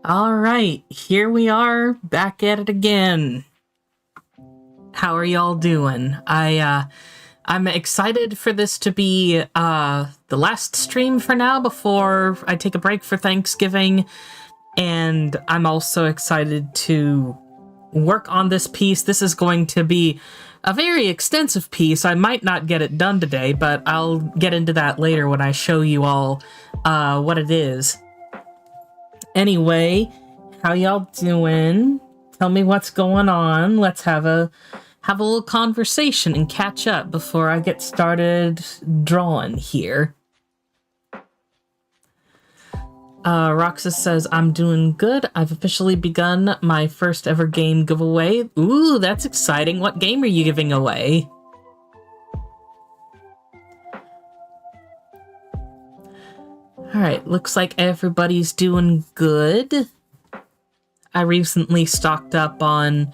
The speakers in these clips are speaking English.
All right, here we are back at it again. How are y'all doing? I'm excited for this to be the last stream for now before I take a break for Thanksgiving, and I'm also excited to work on this piece. This is going to be a very extensive piece. I might not get it done today, but I'll get into that later when I show you all what it is. Anyway, how y'all doing? Tell me what's going on. Let's have a little conversation and catch up before I get started drawing here. Roxas says, I'm doing good. I've officially begun my first ever game giveaway. Ooh, that's exciting. What game are you giving away? Alright, looks like everybody's doing good. I recently stocked up on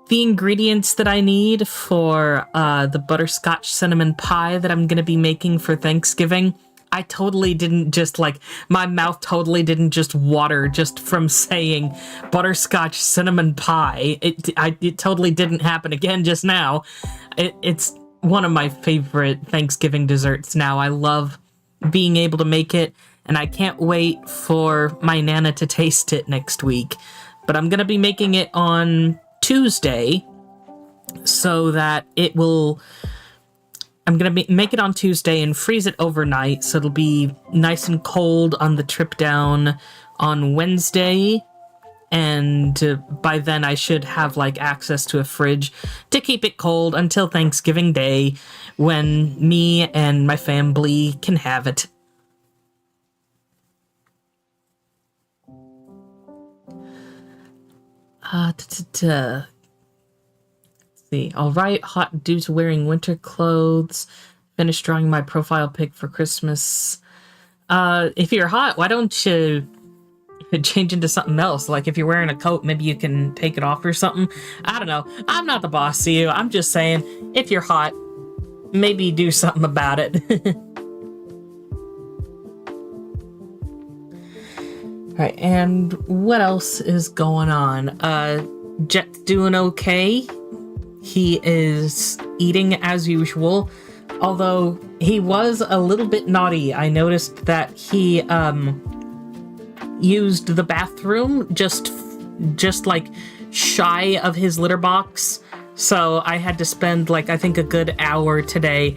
the ingredients that I need for the butterscotch cinnamon pie that I'm going to be making for Thanksgiving. I totally didn't just, my mouth totally didn't just water just from saying butterscotch cinnamon pie. It totally didn't happen again just now. It's one of my favorite Thanksgiving desserts now. I love being able to make it, and I can't wait for my Nana to taste it next week. But I'm going to be making it on Tuesday so that it will... I'm going to make it on Tuesday and freeze it overnight so it'll be nice and cold on the trip down on Wednesday. And by then I should have access to a fridge to keep it cold until Thanksgiving Day when me and my family can have it. Let's see. All right, hot due to wearing winter clothes. Finished drawing my profile pic for Christmas. If you're hot, why don't you change into something else? If you're wearing a coat, maybe you can take it off or something. I don't know. I'm not the boss of you. I'm just saying, if you're hot, maybe do something about it. Alright, and what else is going on? Jet's doing okay. He is eating as usual, although he was a little bit naughty. I noticed that he used the bathroom just shy of his litter box. So I had to spend I think a good hour today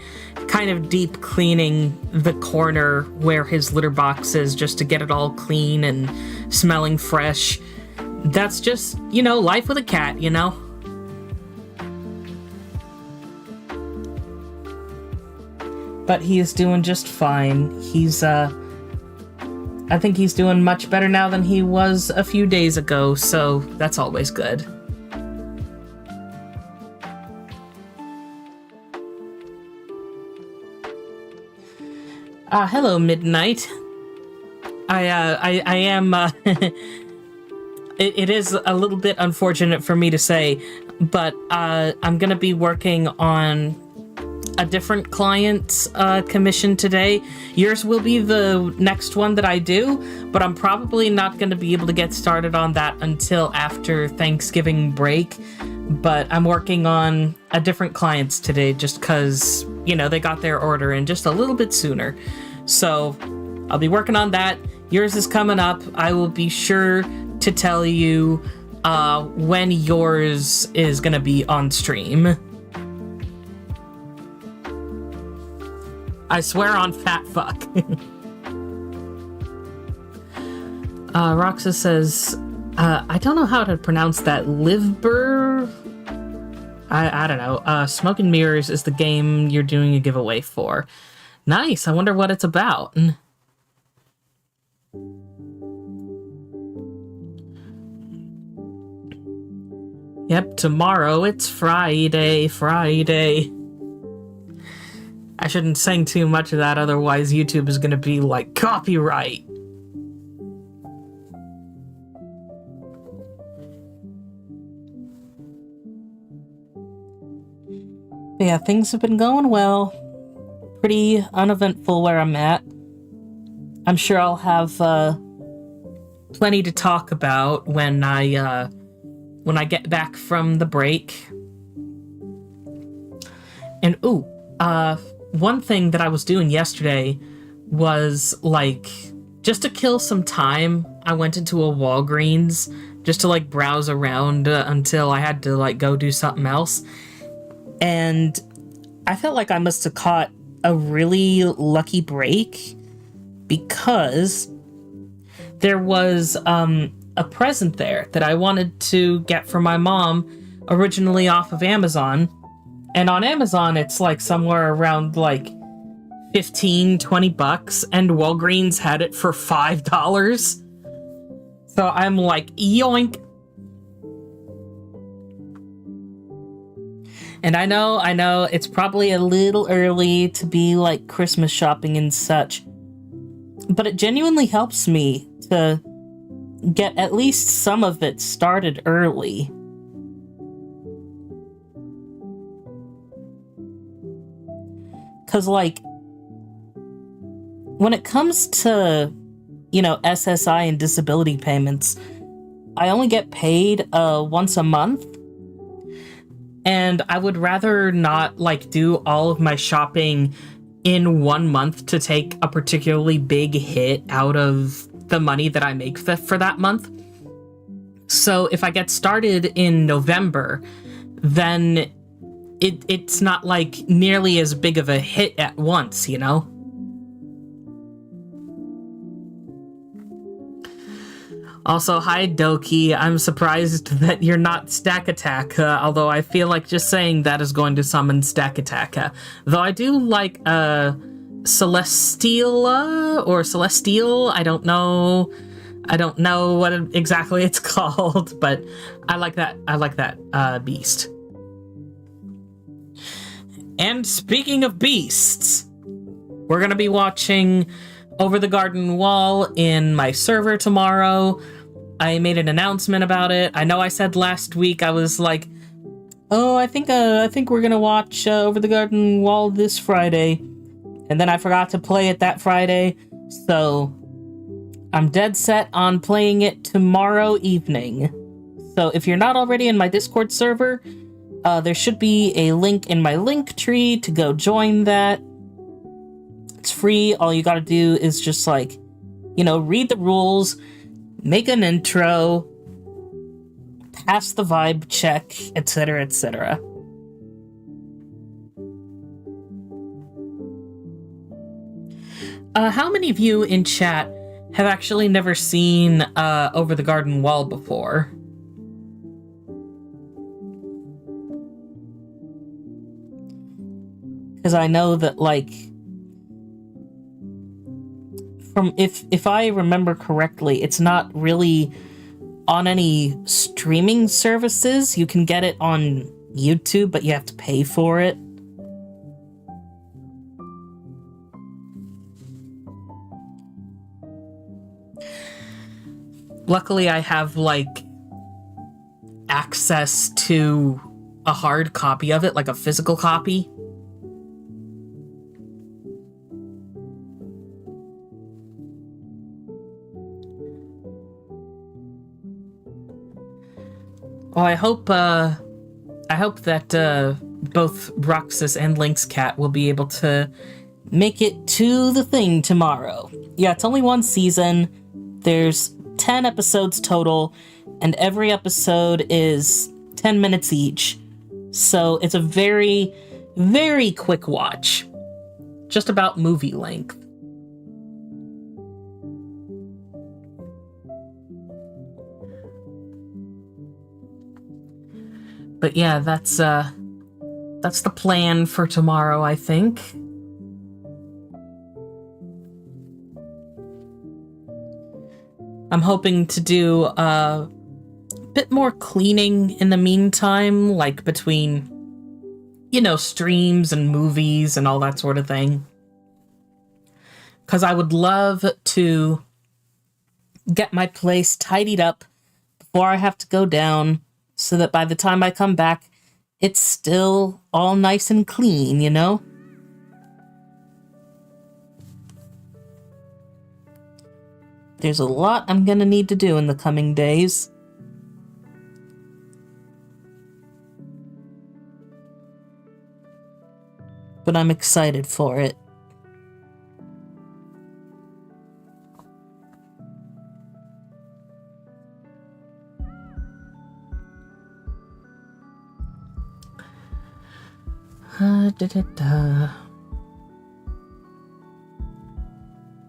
kind of deep cleaning the corner where his litter box is just to get it all clean and smelling fresh. That's just, life with a cat, But he is doing just fine. He's, I think he's doing much better now than he was a few days ago, so that's always good. Hello, Midnight. I am, it is a little bit unfortunate for me to say, but, I'm gonna be working on a different client's commission today. Yours will be the next one that I do, but I'm probably not going to be able to get started on that until after Thanksgiving break. But I'm working on a different client's today just because, they got their order in just a little bit sooner. So I'll be working on that. Yours is coming up. I will be sure to tell you when yours is going to be on stream. I swear on fat fuck. Roxa says, I don't know how to pronounce that. Livber? I don't know. Smoke and Mirrors is the game you're doing a giveaway for. Nice. I wonder what it's about. Yep, tomorrow it's Friday. I shouldn't sing too much of that, otherwise YouTube is gonna be copyright. But yeah, things have been going well. Pretty uneventful where I'm at. I'm sure I'll have plenty to talk about when I get back from the break. And one thing that I was doing yesterday was, like, just to kill some time, I went into a Walgreens just to, like, browse around until I had to, like, go do something else. And I felt like I must have caught a really lucky break because there was a present there that I wanted to get for my mom, originally off of Amazon. And on Amazon, it's like somewhere around like 15-20 bucks, and Walgreens had it for $5. So I'm like, yoink. And I know it's probably a little early to be like Christmas shopping and such, but it genuinely helps me to get at least some of it started early. Because, like, when it comes to, SSI and disability payments, I only get paid once a month. And I would rather not, like, do all of my shopping in 1 month to take a particularly big hit out of the money that I make for that month. So if I get started in November, then it's not, like, nearly as big of a hit at once, Also, hi, Doki. I'm surprised that you're not Stack Attack, although I feel like just saying that is going to summon Stack Attack. Though I do like Celestial or Celestial. I don't know what exactly it's called, but I like that beast. And speaking of beasts, we're gonna be watching Over the Garden Wall in my server tomorrow. I made an announcement about it. I know I said last week, I was like, oh, I think we're gonna watch Over the Garden Wall this Friday. And then I forgot to play it that Friday. So I'm dead set on playing it tomorrow evening. So if you're not already in my Discord server, there should be a link in my link tree to go join that. It's free. All you gotta do is just, like, read the rules, make an intro, pass the vibe check, etc., etc. How many of you in chat have actually never seen Over the Garden Wall before? Because I know that, like, if I remember correctly, it's not really on any streaming services. You can get it on YouTube, but you have to pay for it. Luckily, I have, like, access to a hard copy of it, like a physical copy. Well, I hope that both Roxas and Lynx Cat will be able to make it to the thing tomorrow. Yeah, it's only one season. There's 10 episodes total, and every episode is 10 minutes each. So it's a very, very quick watch. Just about movie length. But yeah, that's the plan for tomorrow, I think. I'm hoping to do a bit more cleaning in the meantime, like between, streams and movies and all that sort of thing. Because I would love to get my place tidied up before I have to go down, so that by the time I come back, it's still all nice and clean, There's a lot I'm gonna need to do in the coming days. But I'm excited for it.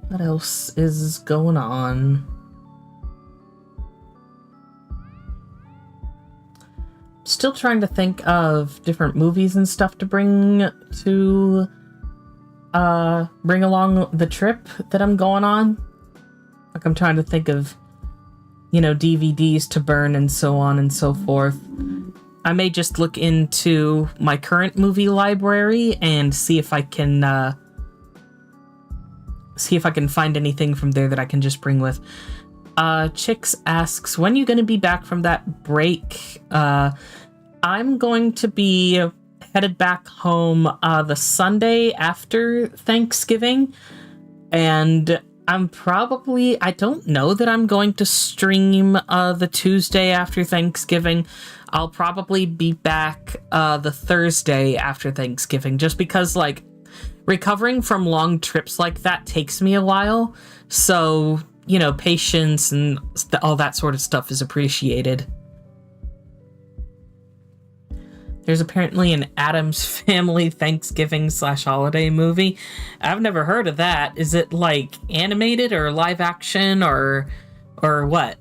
What else is going on? Still trying to think of different movies and stuff to bring along the trip that I'm going on. Like, I'm trying to think of, DVDs to burn and so on and so forth. I may just look into my current movie library and see if I can find anything from there that I can just bring with. Chicks asks, when are you going to be back from that break? I'm going to be headed back home the Sunday after Thanksgiving, and I don't know that I'm going to stream the Tuesday after Thanksgiving. I'll probably be back the Thursday after Thanksgiving, just because, recovering from long trips like that takes me a while. So, patience and all that sort of stuff is appreciated. There's apparently an Addams Family Thanksgiving/holiday movie. I've never heard of that. Is it animated or live action or what?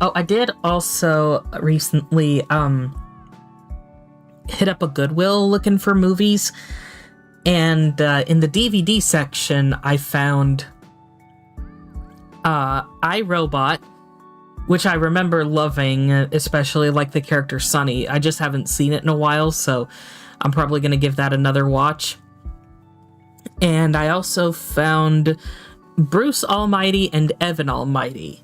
Oh, I did also recently hit up a Goodwill looking for movies, and in the DVD section I found iRobot, which I remember loving, especially the character Sunny. I just haven't seen it in a while, so I'm probably going to give that another watch. And I also found Bruce Almighty and Evan Almighty.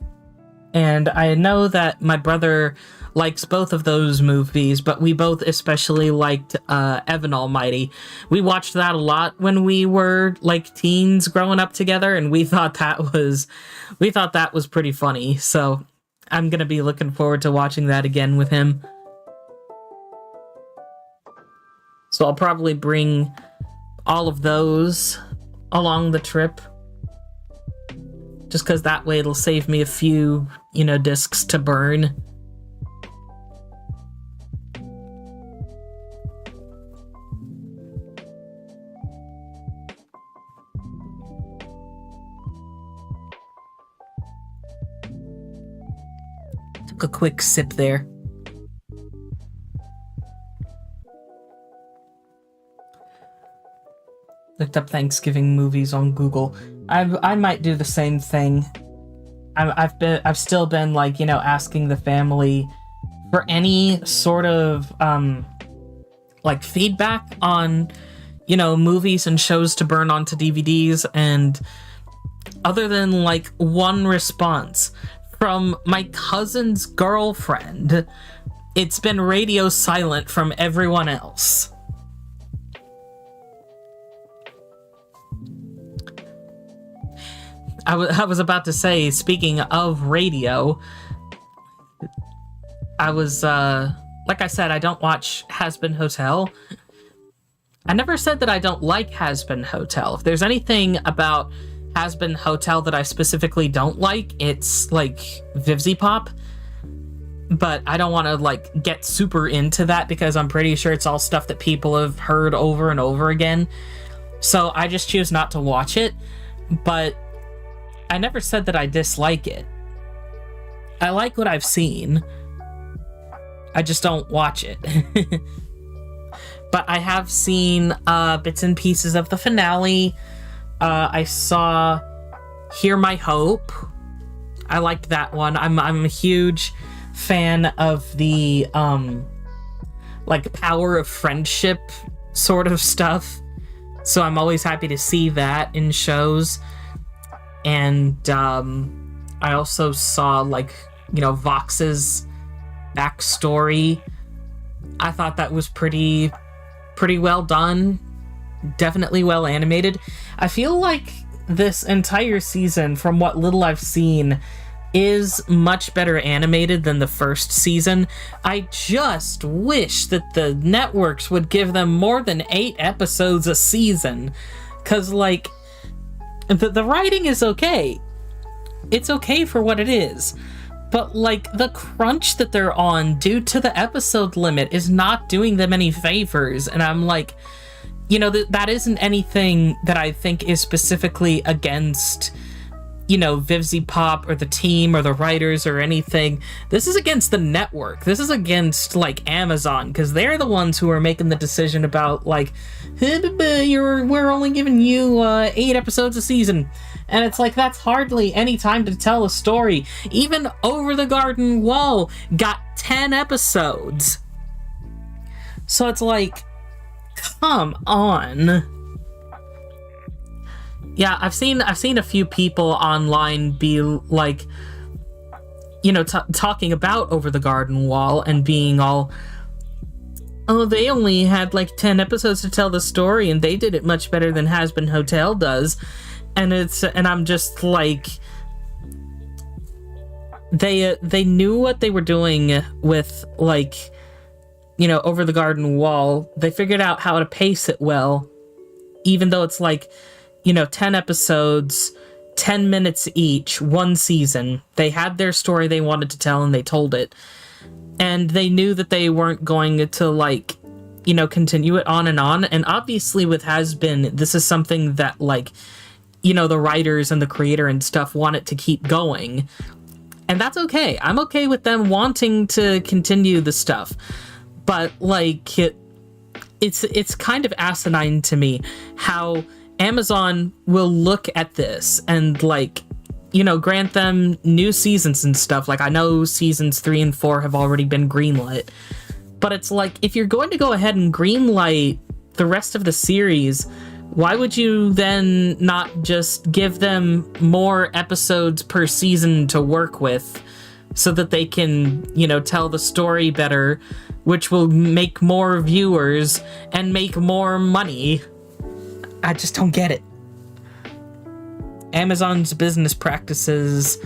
And I know that my brother likes both of those movies, but we both especially liked Evan Almighty. We watched that a lot when we were teens growing up together, and we thought that was pretty funny. So I'm gonna be looking forward to watching that again with him. So I'll probably bring all of those along the trip, just because that way it'll save me a few, discs to burn. Took a quick sip there. Looked up Thanksgiving movies on Google. I might do the same thing. I've still been asking the family for any sort of feedback on movies and shows to burn onto DVDs, and other than one response from my cousin's girlfriend, it's been radio silent from everyone else. I was about to say, speaking of radio, I was, like I said, I don't watch Has Been Hotel. I never said that I don't like Has Been Hotel. If there's anything about Has Been Hotel that I specifically don't like, it's, Vivzy Pop. But I don't want to, get super into that, because I'm pretty sure it's all stuff that people have heard over and over again. So I just choose not to watch it. But I never said that I dislike it. I like what I've seen. I just don't watch it. But I have seen bits and pieces of the finale. I saw Hear My Hope. I liked that one. I'm a huge fan of the power of friendship sort of stuff. So I'm always happy to see that in shows. And I also saw Vox's backstory. I thought that was pretty well done. Definitely well animated. I feel like this entire season, from what little I've seen, is much better animated than the first season. I just wish that the networks would give them more than 8 episodes a season. Because, like, the writing is okay. It's okay for what it is. But, like, the crunch that they're on due to the episode limit is not doing them any favors. And I'm like, that isn't anything that I think is specifically against, Vivzy Pop or the team or the writers or anything. This is against the network. This is against, like, Amazon, because they're the ones who are making the decision about, like, we're only giving you 8 episodes a season. And it's like, that's hardly any time to tell a story. Even Over the Garden Wall got 10 episodes. So it's like, come on. Yeah, I've seen a few people online be like, talking about Over the Garden Wall and being all, oh, they only had like 10 episodes to tell the story and they did it much better than Has Been Hotel does. And I'm just like, they knew what they were doing with, like, Over the Garden Wall. They figured out how to pace it well, even though it's like, 10 episodes, 10 minutes each, one season. They had their story they wanted to tell and they told it. And they knew that they weren't going to, like, continue it on. And obviously with Has Been, this is something that, like, the writers and the creator and stuff want it to keep going. And that's okay. I'm okay with them wanting to continue the stuff. But, like, it's kind of asinine to me how Amazon will look at this and, like, grant them new seasons and stuff. Like, I know seasons 3 and 4 have already been greenlit. But it's like, if you're going to go ahead and greenlight the rest of the series, why would you then not just give them more episodes per season to work with so that they can, tell the story better, which will make more viewers and make more money? I just don't get it. Amazon's business practices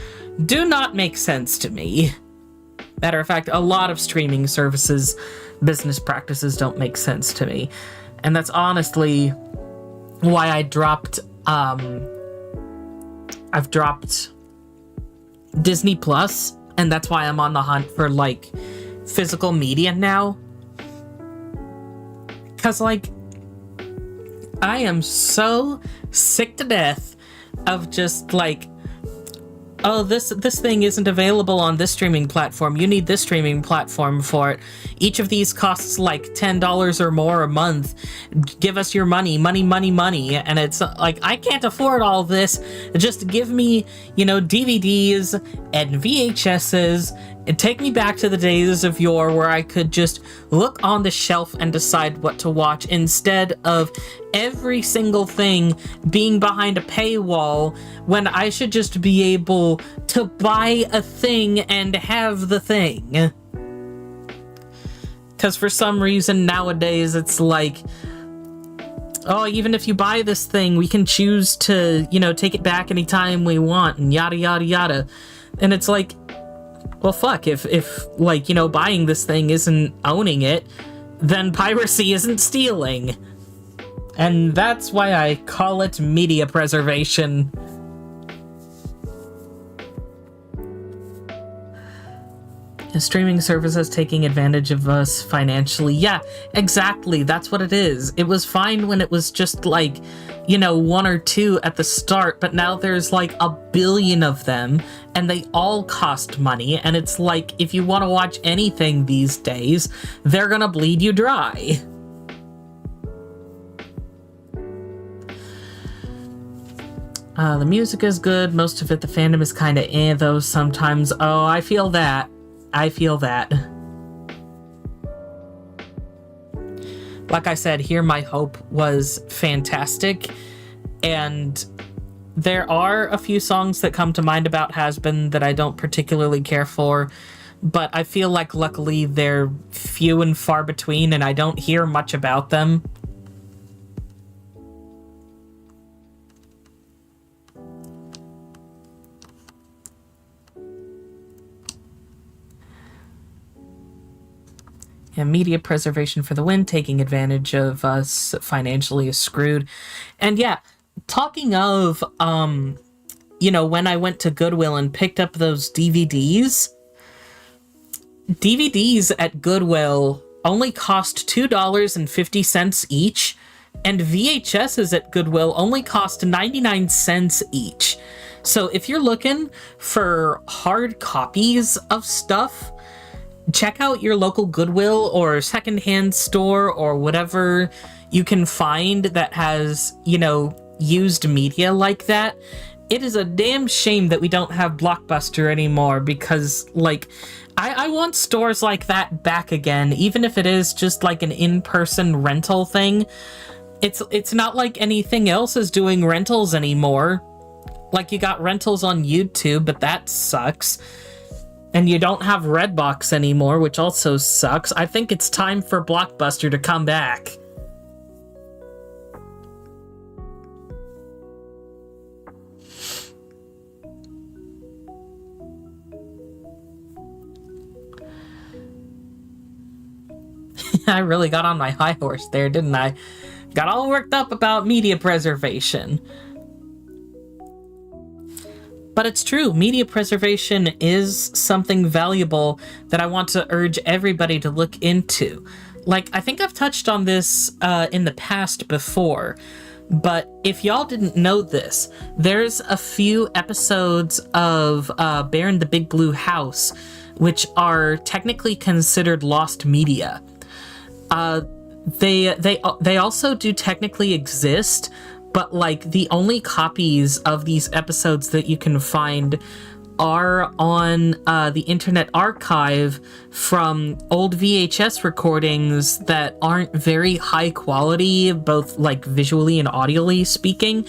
do not make sense to me. Matter of fact, a lot of streaming services' business practices don't make sense to me. And that's honestly why I've dropped Disney Plus, and that's why I'm on the hunt for, like, physical media now. 'Cause, like, I am so sick to death of just, like, oh, this thing isn't available on this streaming platform. You need this streaming platform for it. Each of these costs like $10 or more a month. Give us your money. And it's like, I can't afford all this. Just give me, DVDs and VHSs and take me back to the days of yore where I could just look on the shelf and decide what to watch instead of every single thing being behind a paywall when I should just be able to buy a thing and have the thing. Because for some reason nowadays it's like, oh, even if you buy this thing, we can choose to, take it back anytime we want and yada yada yada. And it's like, well, fuck, if like, buying this thing isn't owning it, then piracy isn't stealing. And that's why I call it media preservation. A streaming services taking advantage of us financially. Yeah, exactly. That's what it is. It was fine when it was just like, 1 or 2 at the start, but now there's like 1 billion of them and they all cost money. And it's like, if you want to watch anything these days, they're gonna bleed you dry. The music is good. Most of it, the fandom is kind of though sometimes. Oh, I feel that. Like I said, Here My Hope was fantastic, and There are a few songs that come to mind about Has-Been that I don't particularly care for, but I feel like luckily they're few and far between and I don't hear much about them. Yeah, media preservation for the win, taking advantage of us financially is screwed. And yeah, talking of, you know, when I went to Goodwill and picked up those DVDs at Goodwill only cost $2.50 each, and VHSs at Goodwill only cost 99 cents each. So if you're looking for hard copies of stuff, check out your local Goodwill or secondhand store or whatever you can find that has, you know, used media like that. It is a damn shame that we don't have Blockbuster anymore because, like, I want stores like that back again, even if it is just like an in-person rental thing. It's not like anything else is doing rentals anymore. Like, you got rentals on YouTube, but that sucks. And you don't have Redbox anymore, which also sucks. I think it's time for Blockbuster to come back. I really got on my high horse there, didn't I? Got all worked up about media preservation. But it's true, media preservation is something valuable that I want to urge everybody to look into. Like, I think I've touched on this in the past before, but if y'all didn't know this, there's a few episodes of Bear in the Big Blue House, which are technically considered lost media. They also do technically exist, but, like, the only copies of these episodes that you can find are on the Internet Archive from old VHS recordings that aren't very high quality, both, like, visually and audially speaking.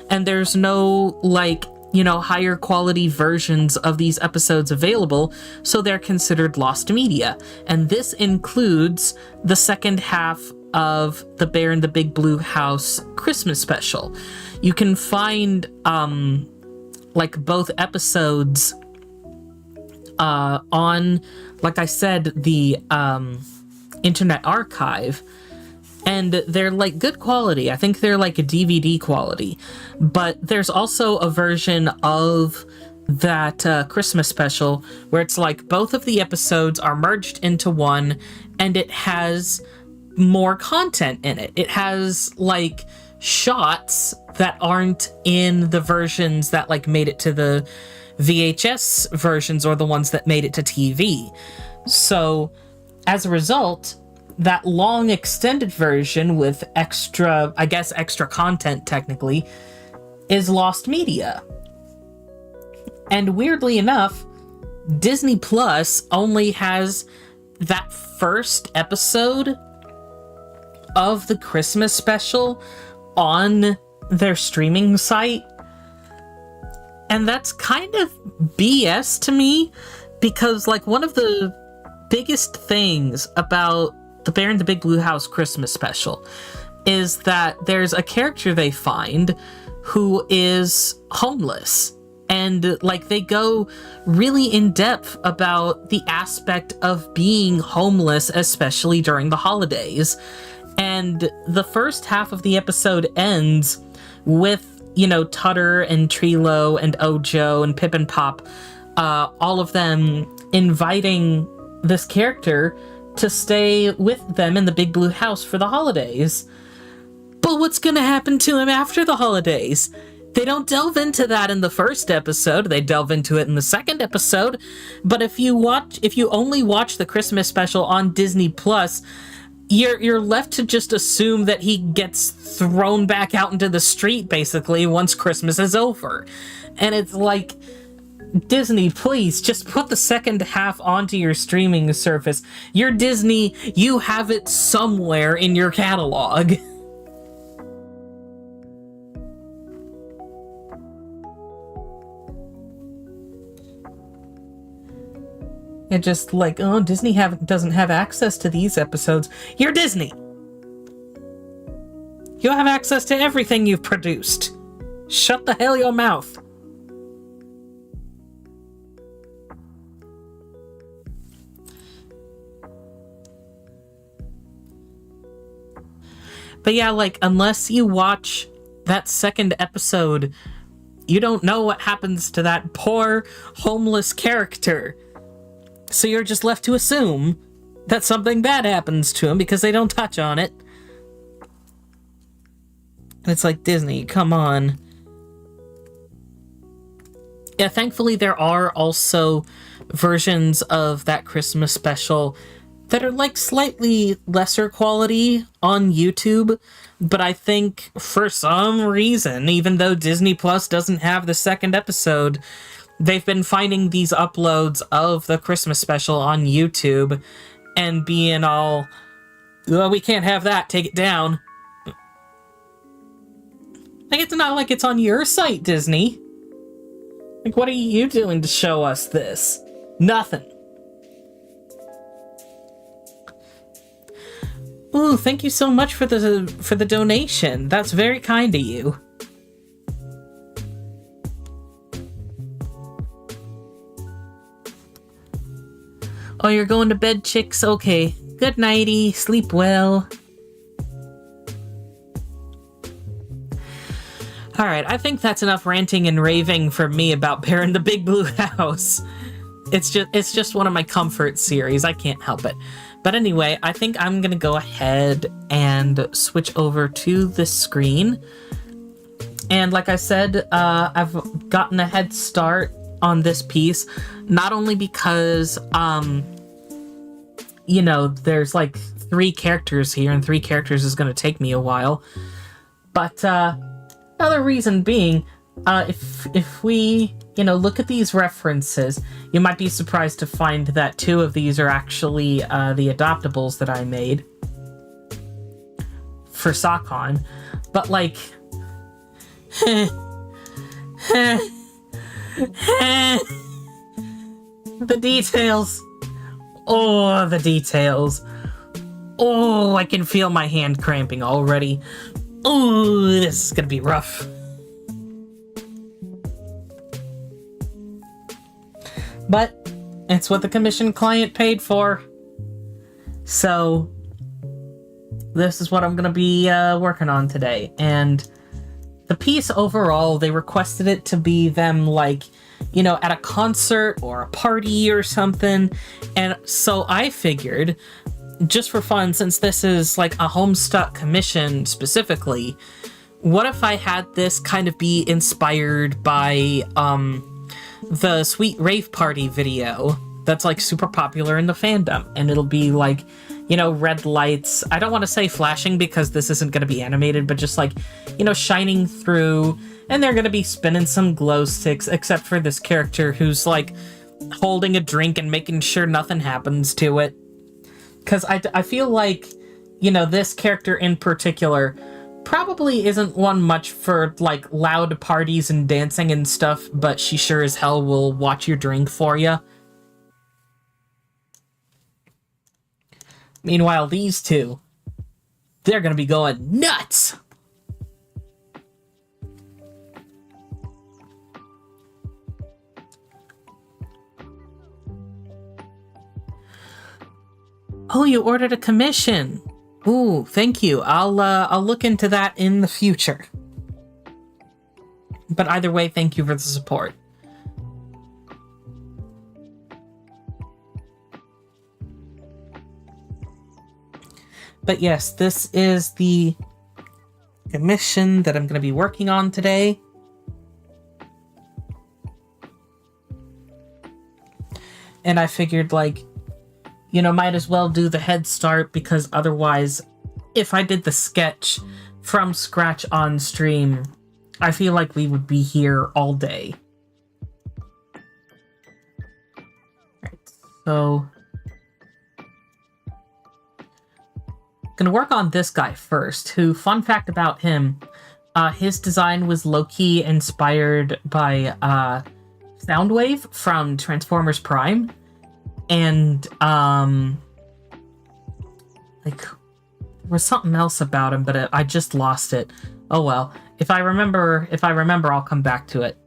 And there's no, like, you know, higher quality versions of these episodes available, so they're considered lost media. And this includes the second half of the Bear in the Big Blue House Christmas special. You can find, like, both episodes on, like I said, the Internet Archive, and they're, like, good quality. I think they're, like, a DVD quality. But there's also a version of that Christmas special where it's, like, both of the episodes are merged into one, and it has more content in it. It has, like, shots that aren't in the versions that, like, made it to the VHS versions or the ones that made it to TV. So, as a result, that long extended version with extra, I guess, extra content technically, is lost media. And weirdly enough, Disney Plus only has that first episode of the Christmas special on their streaming site. And that's kind of BS to me, because, like, one of the biggest things about the Bear in the Big Blue House Christmas special is that there's a character they find who is homeless. And, like, they go really in depth about the aspect of being homeless, especially during the holidays. And the first half of the episode ends with, you know, Tutter and Trilo and Ojo and Pip and Pop, all of them inviting this character to stay with them in the Big Blue House for the holidays. But what's gonna happen to him after the holidays? They don't delve into that in the first episode. They delve into it in the second episode. But if you only watch the Christmas special on Disney Plus, you're left to just assume that he gets thrown back out into the street, basically, once Christmas is over. And it's like, Disney, please, just put the second half onto your streaming service. You're Disney, you have it somewhere in your catalog. And just like, oh, Disney doesn't have access to these episodes. You're Disney! You have access to everything you've produced. Shut the hell your mouth. But yeah, like, unless you watch that second episode, you don't know what happens to that poor, homeless character. So you're just left to assume that something bad happens to him because they don't touch on it. And it's like, Disney, come on. Yeah, thankfully there are also versions of that Christmas special that are like slightly lesser quality on YouTube, but I think for some reason, even though Disney Plus doesn't have the second episode, they've been finding these uploads of the Christmas special on YouTube and being all, oh, we can't have that, take it down. Like, it's not like it's on your site, Disney. Like, what are you doing to show us this? Nothing. Ooh, thank you so much for the donation. That's very kind of you. Oh, you're going to bed, chicks? Okay. Good nighty. Sleep well. Alright, I think that's enough ranting and raving from me about Bear in the Big Blue House. It's just one of my comfort series. I can't help it. But anyway, I think I'm gonna go ahead and switch over to the screen. And like I said, I've gotten a head start on this piece, not only because, you know, there's like 3 characters here, and 3 characters is gonna take me a while, but, another reason being, if we, you know, look at these references, you might be surprised to find that 2 of these are actually the adoptables that I made for Sakon. But, like, the details. Oh, the details. Oh, I can feel my hand cramping already. Oh, this is gonna be rough. But it's what the commission client paid for. So this is what I'm gonna be working on today. And the piece overall, they requested it to be them, like, you know, at a concert or a party or something. And so I figured, just for fun, since this is like a Homestuck commission specifically, what if I had this kind of be inspired by the Sweet Rave Party video that's like super popular in the fandom, and it'll be like, you know, red lights. I don't want to say flashing because this isn't going to be animated, but just like, you know, shining through, and they're going to be spinning some glow sticks, except for this character who's like holding a drink and making sure nothing happens to it. Because I feel like, you know, this character in particular probably isn't one much for, like, loud parties and dancing and stuff, but she sure as hell will watch your drink for you. Meanwhile, these 2, they're gonna be going nuts! Oh, you ordered a commission. Ooh, thank you. I'll look into that in the future. But either way, thank you for the support. But yes, this is the commission that I'm going to be working on today. And I figured, like, you know, might as well do the head start, because otherwise, if I did the sketch from scratch on stream, I feel like we would be here all day. Right, so gonna work on this guy first, who, fun fact about him, his design was low-key inspired by Soundwave from Transformers Prime. And, like, there was something else about him, but I just lost it. Oh well. If I remember, I'll come back to it.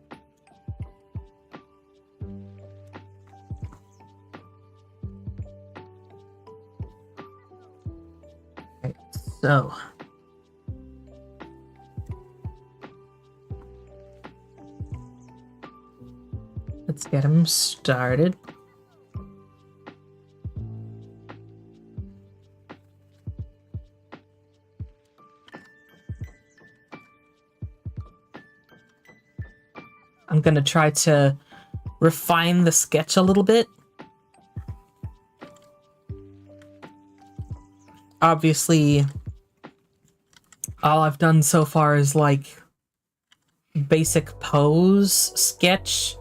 Okay, so... let's get him started. I'm gonna try to refine the sketch a little bit. Obviously, all I've done so far is like basic pose sketch,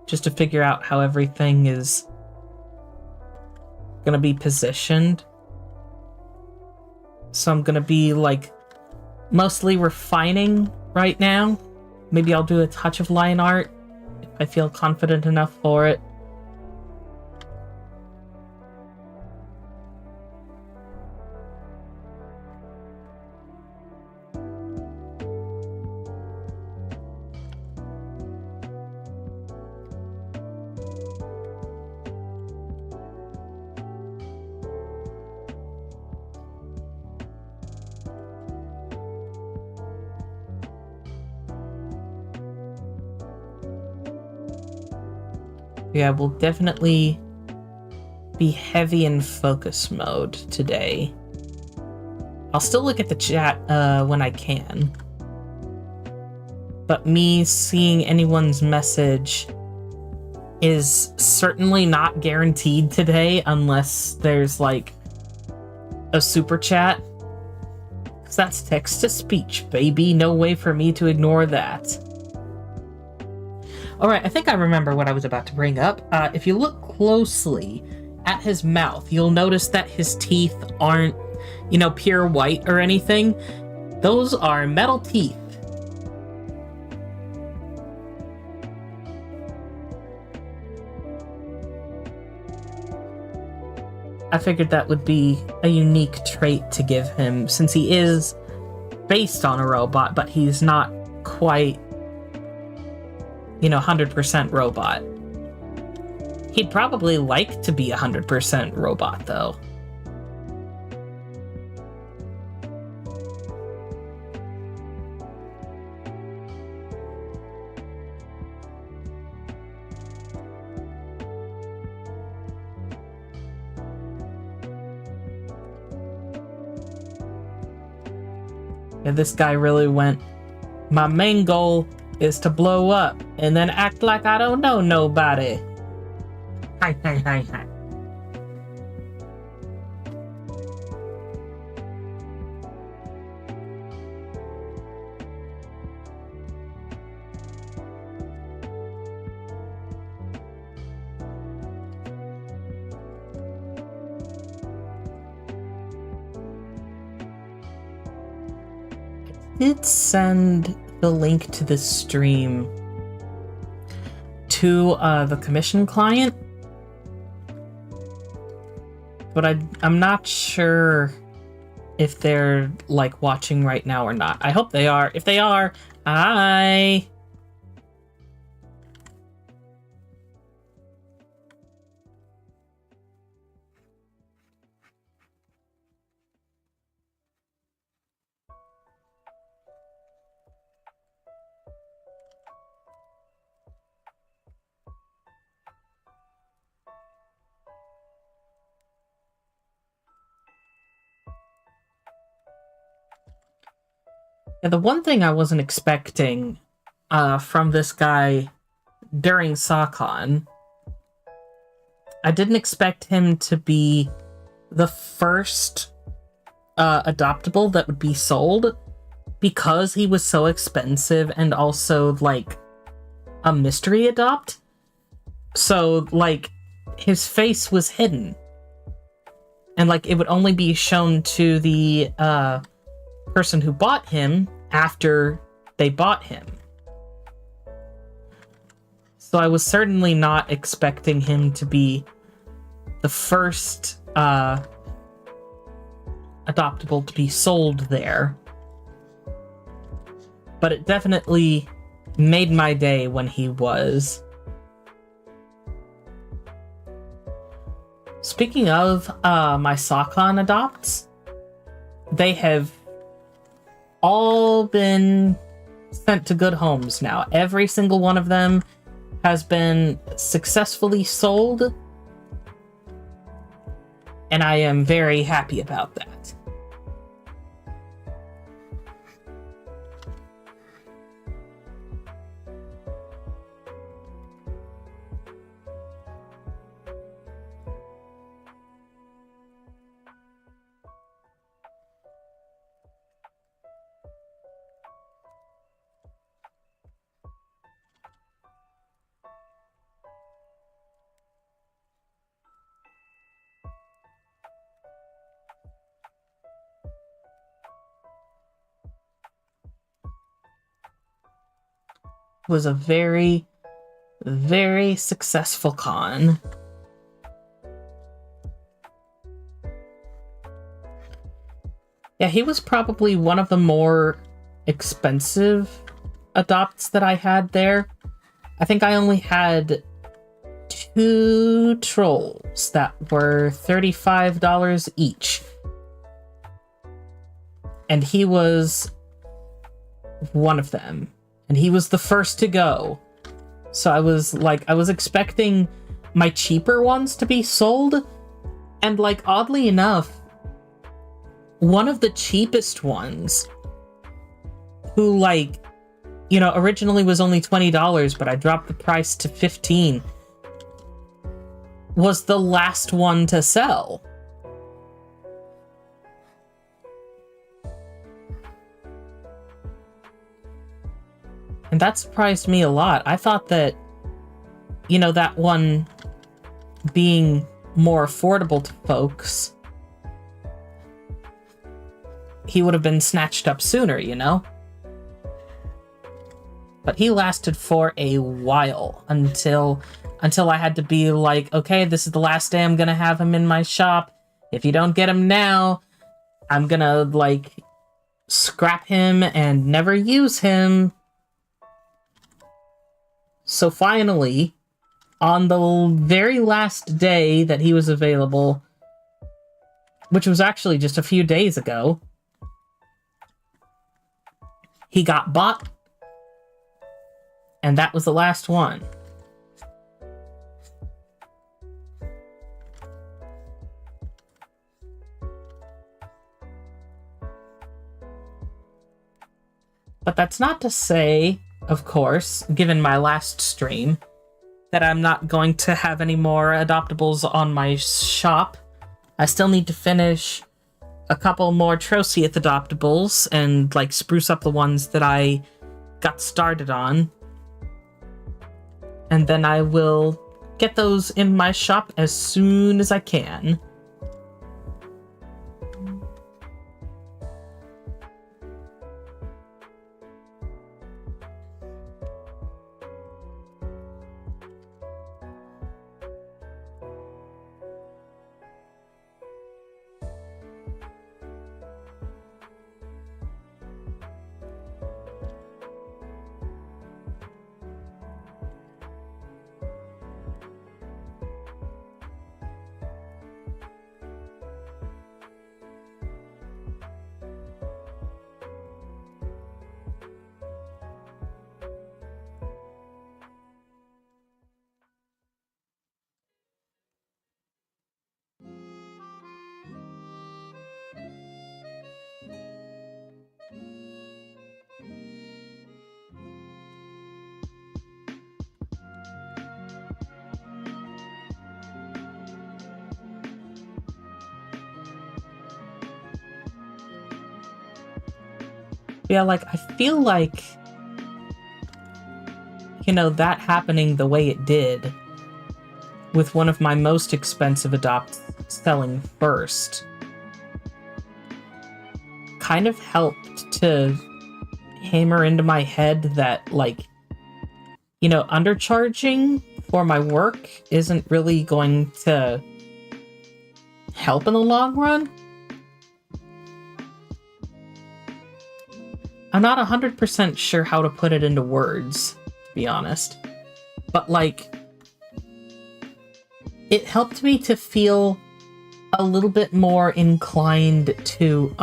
just to figure out how everything is gonna be positioned. So I'm gonna be like mostly refining right now. Maybe I'll do a touch of line art if I feel confident enough for it. Yeah, we'll definitely be heavy in focus mode today. I'll still look at the chat when I can. But me seeing anyone's message is certainly not guaranteed today unless there's like a super chat. 'Cause that's text-to-speech, baby. No way for me to ignore that. Alright, I think I remember what I was about to bring up. If you look closely at his mouth, you'll notice that his teeth aren't, you know, pure white or anything. Those are metal teeth. I figured that would be a unique trait to give him, since he is based on a robot, but he's not quite, you know, 100% robot. He'd probably like to be 100% robot, though. Yeah, this guy really went, my main goal is to blow up and then act like I don't know nobody. Hi, hi, hi, hi. I did send the link to this stream to the commission client, but I'm not sure if they're like watching right now or not. I hope they are. If they are, hi. Yeah, the one thing I wasn't expecting from this guy during SawCon, I didn't expect him to be the first adoptable that would be sold, because he was so expensive and also like a mystery adopt. So like his face was hidden, and like it would only be shown to the person who bought him after they bought him. So I was certainly not expecting him to be the first adoptable to be sold there. But it definitely made my day when he was. Speaking of my Sakon adopts, they have all been sent to good homes now. Every single one of them has been successfully sold, and I am very happy about that. Was a very, very successful con. Yeah, he was probably one of the more expensive adopts that I had there. I think I only had 2 trolls that were $35 each. And he was one of them. And he was the first to go. So I was expecting my cheaper ones to be sold. And like, oddly enough, one of the cheapest ones, who like, you know, originally was only $20, but I dropped the price to $15, was the last one to sell. And that surprised me a lot. I thought that, you know, that one being more affordable to folks, he would have been snatched up sooner, you know? But he lasted for a while until I had to be like, okay, this is the last day I'm gonna have him in my shop. If you don't get him now, I'm gonna, like, scrap him and never use him. So finally, on the very last day that he was available, which was actually just a few days ago, he got bought, and that was the last one. But that's not to say, of course, given my last stream, that I'm not going to have any more adoptables on my shop. I still need to finish a couple more Trociath adoptables and, like, spruce up the ones that I got started on. And then I will get those in my shop as soon as I can. Yeah, like, I feel like, you know, that happening the way it did, with one of my most expensive adopts selling first, kind of helped to hammer into my head that, like, you know, undercharging for my work isn't really going to help in the long run. I'm not 100% sure how to put it into words, to be honest. But, like, it helped me to feel a little bit more inclined to,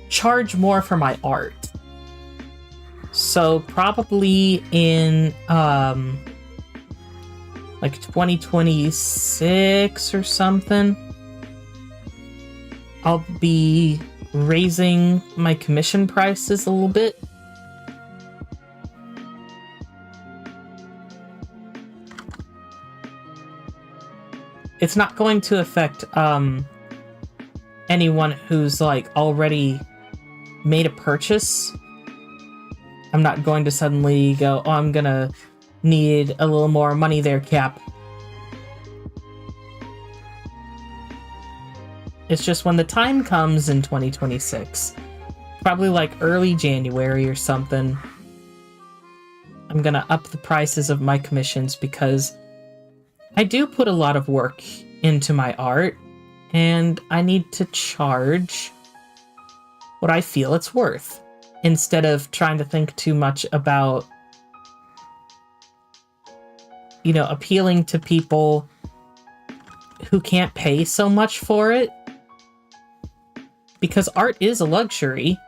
charge more for my art. So, probably in, like 2026 or something, I'll be raising my commission prices a little bit. It's not going to affect anyone who's like already made a purchase. I'm not going to suddenly go, oh, I'm gonna need a little more money there, Cap. It's just when the time comes in 2026, probably like early January or something, I'm gonna up the prices of my commissions because I do put a lot of work into my art and I need to charge what I feel it's worth instead of trying to think too much about, you know, appealing to people who can't pay so much for it. Because art is a luxury.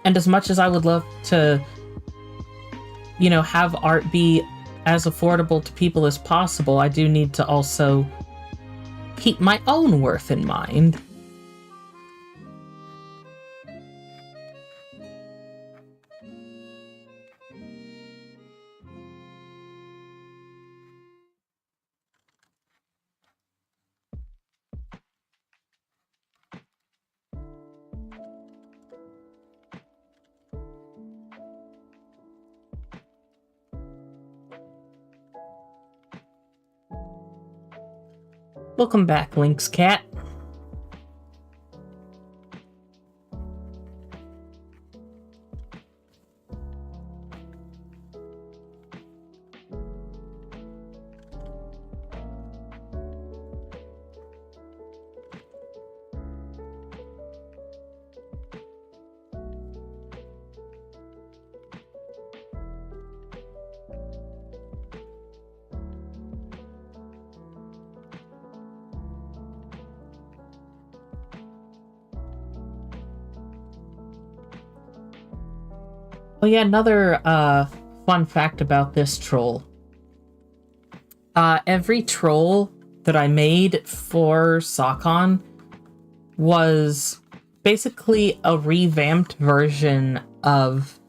And as much as I would love to, you know, have art be as affordable to people as possible, I do need to also keep my own worth in mind. Welcome back, Lynx Cat. Oh yeah, another fun fact about this troll. Every troll that I made for Sakon was basically a revamped version of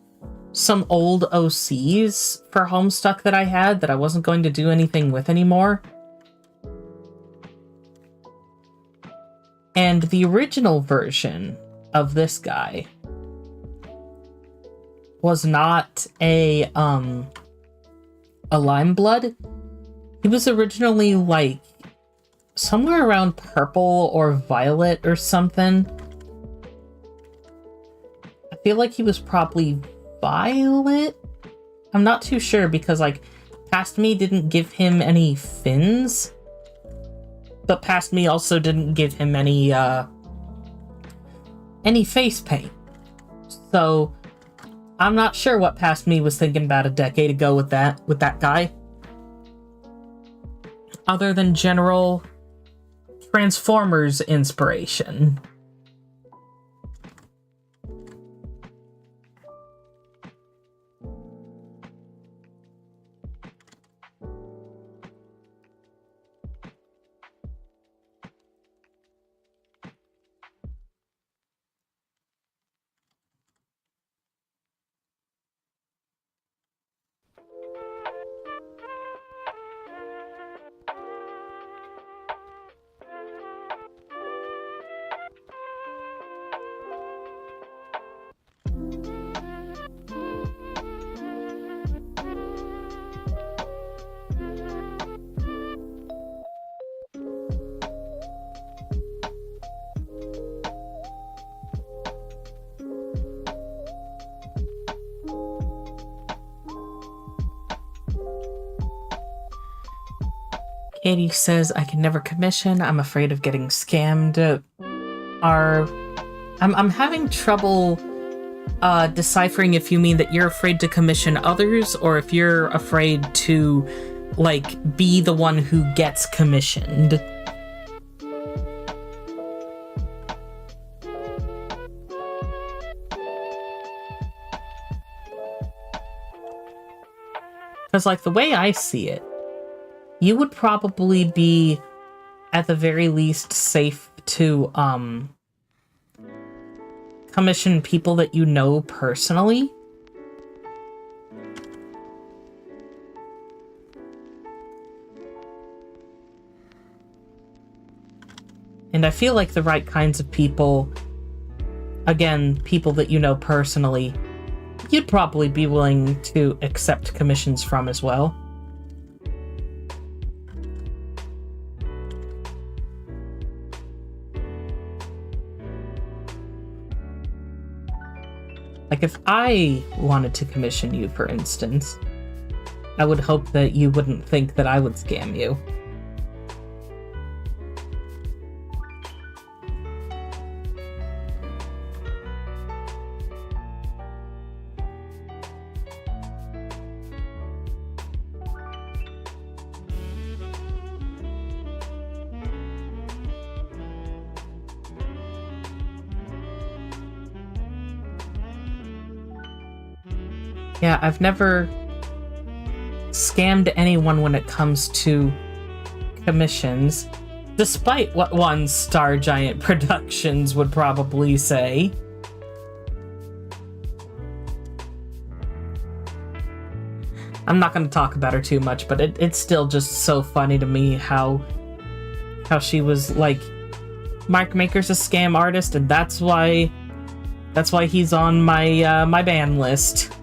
some old OCs for Homestuck that I had that I wasn't going to do anything with anymore. And the original version of this guy was not a lime blood. He was originally like somewhere around purple or violet or something. I feel like he was probably violet. I'm not too sure because like Past Me didn't give him any fins, but Past Me also didn't give him any face paint. So I'm not sure what Past Me was thinking about a decade ago with that guy. Other than general Transformers inspiration. Katie says, I can never commission. I'm afraid of getting scammed. I'm having trouble deciphering if you mean that you're afraid to commission others or if you're afraid to, like, be the one who gets commissioned. Because, like, the way I see it, you would probably be, at the very least, safe to, commission people that you know personally. And I feel like the right kinds of people, again, people that you know personally, you'd probably be willing to accept commissions from as well. Like, if I wanted to commission you, for instance, I would hope that you wouldn't think that I would scam you. Yeah, I've never scammed anyone when it comes to commissions, despite what one Star Giant Productions would probably say. I'm not going to talk about her too much, but it's still just so funny to me how she was like, Mark Maker's a scam artist, and that's why he's on my my ban list.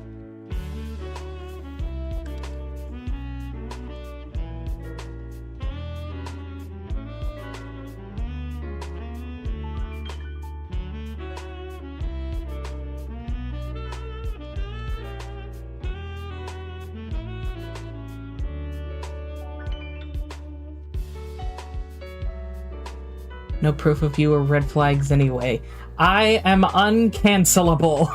No proof of you or red flags anyway. I am uncancelable.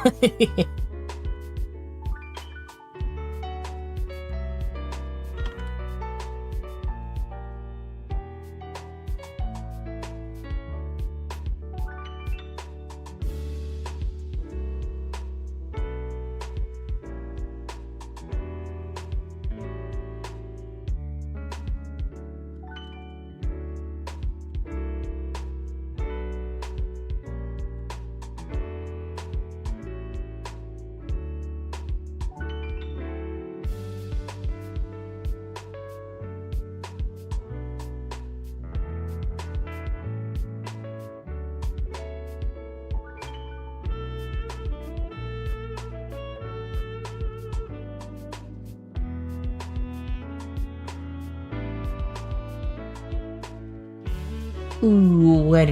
Ooh, why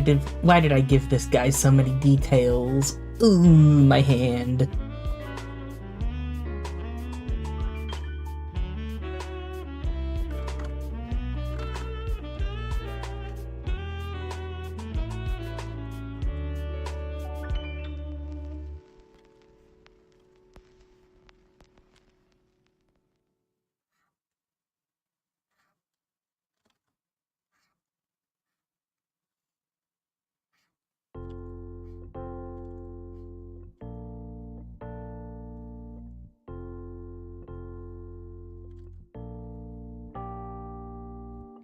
did I give this guy so many details? Ooh, my hand.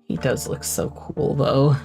He does look so cool, though.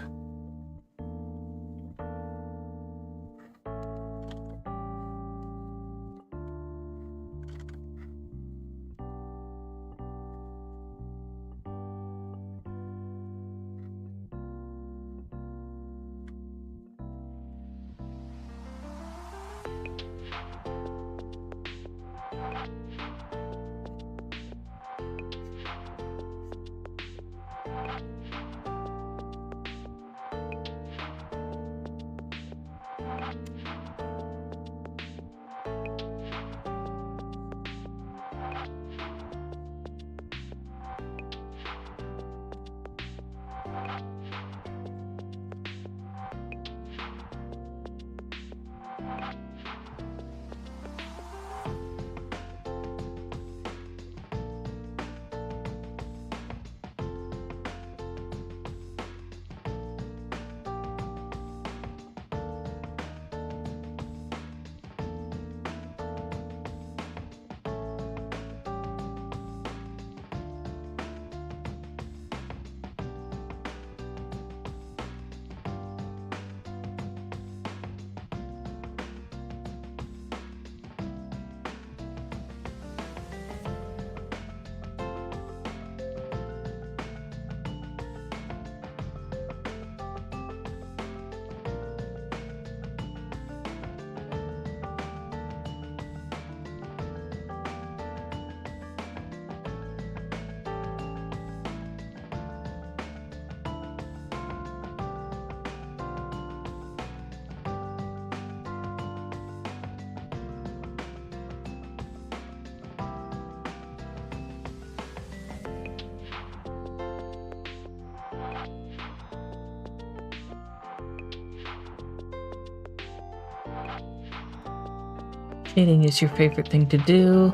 Shading is your favorite thing to do.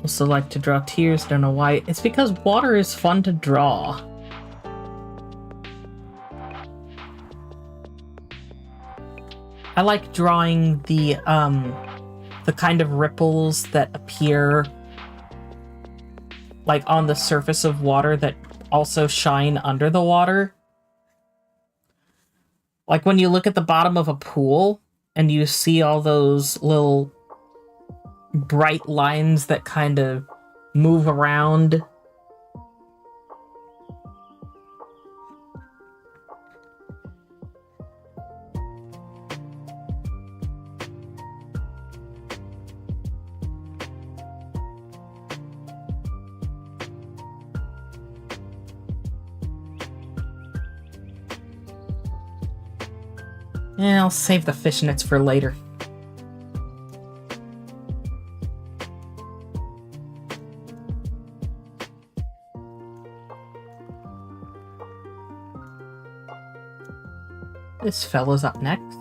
Also like to draw tears, don't know why. It's because water is fun to draw. I like drawing the kind of ripples that appear like on the surface of water that also shine under the water. Like when you look at the bottom of a pool and you see all those little bright lines that kind of move around. Yeah, I'll save the fishnets for later. This fella's up next.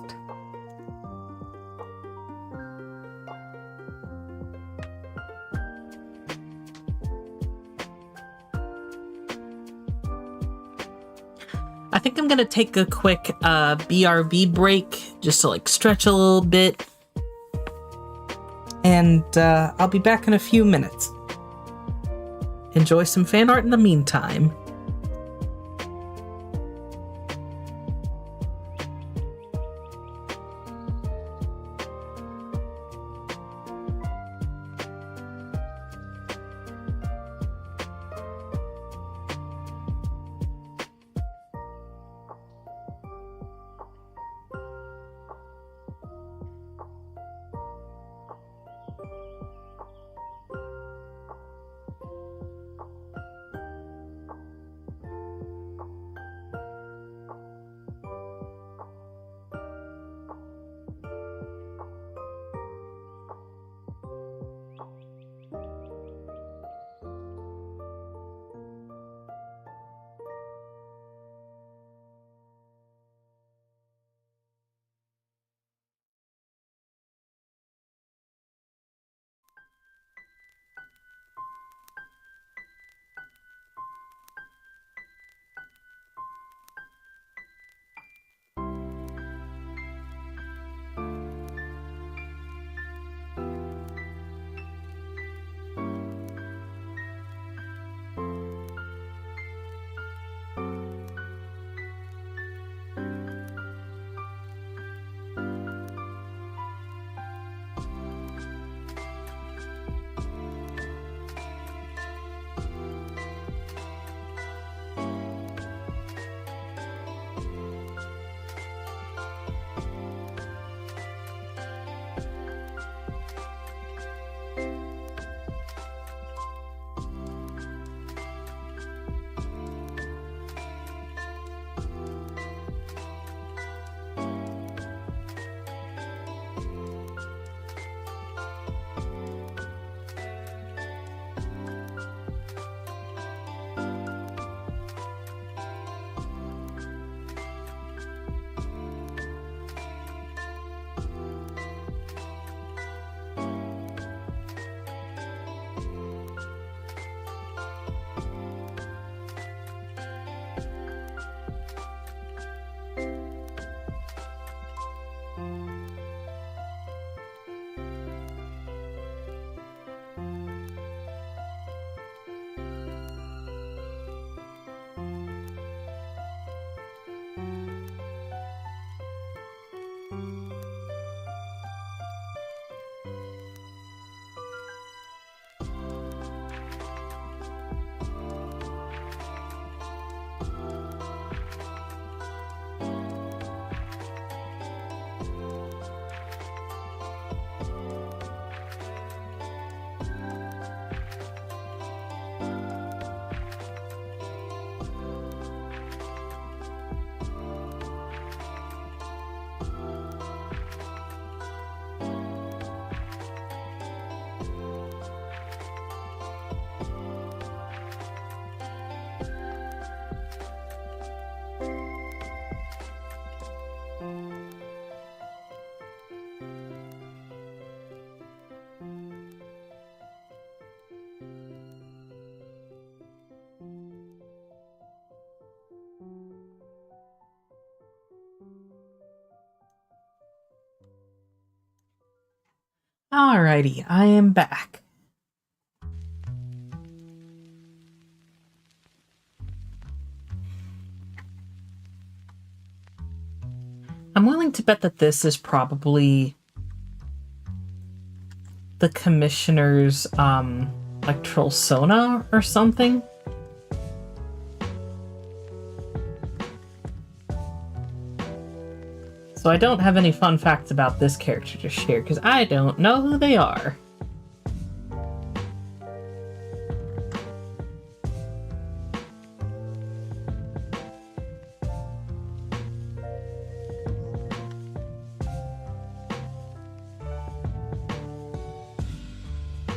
I think I'm gonna take a quick BRB break just to like stretch a little bit. And I'll be back in a few minutes. Enjoy some fan art in the meantime. Alrighty, I am back. I'm willing to bet that this is probably the commissioner's, electoral sona or something. So I don't have any fun facts about this character to share, because I don't know who they are.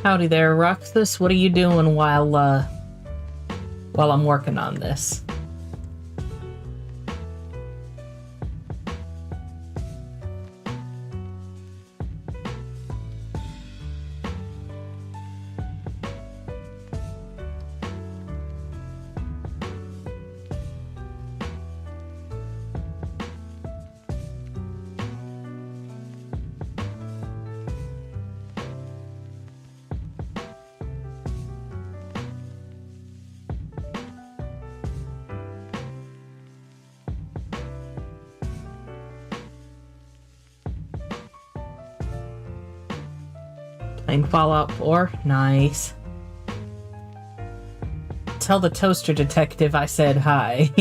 Howdy there, Roxas. What are you doing while I'm working on this? Playing Fallout 4? Nice. Tell the toaster detective I said hi.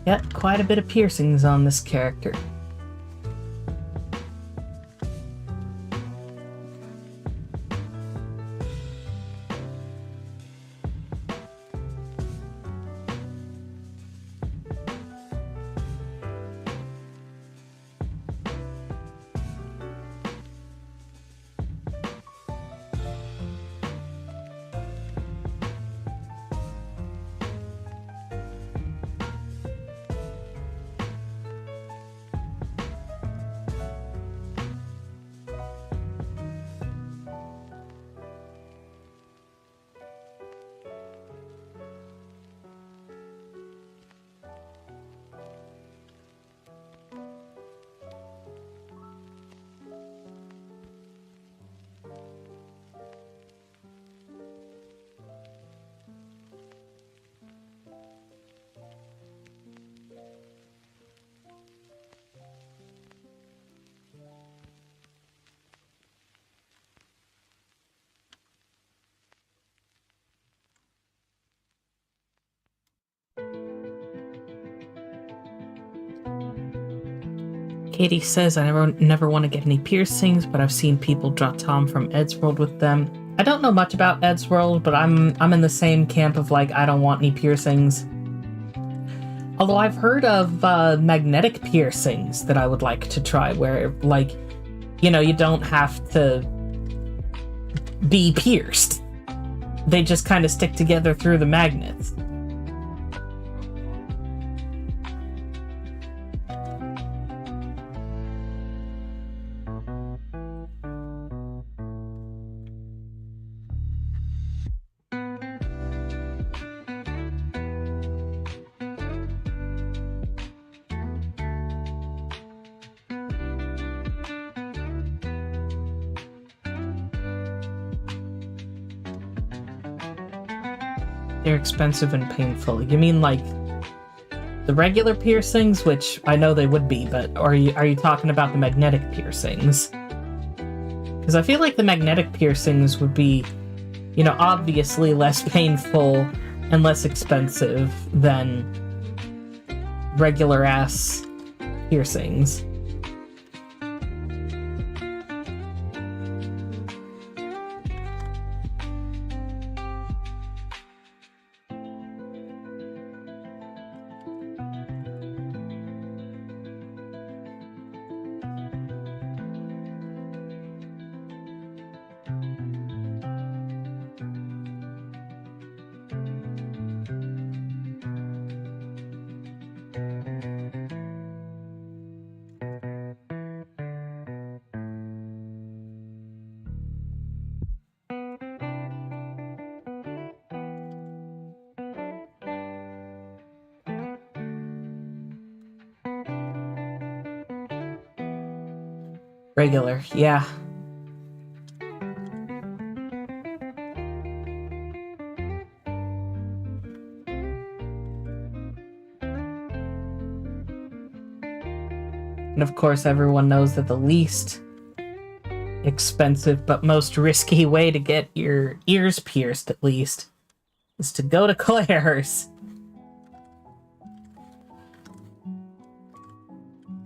Yep, quite a bit of piercings on this character. Katie says, I never want to get any piercings, but I've seen people draw Tom from Ed's World with them. I don't know much about Ed's World, but I'm in the same camp of, like, I don't want any piercings. Although I've heard of magnetic piercings that I would like to try, where, like, you know, you don't have to be pierced. They just kind of stick together through the magnets. They're expensive and painful. You mean like the regular piercings, which I know they would be, but are you talking about the magnetic piercings? Because I feel like the magnetic piercings would be, you know, obviously less painful and less expensive than regular ass piercings. Regular, yeah. And of course, everyone knows that the least expensive but most risky way to get your ears pierced, at least, is to go to Claire's.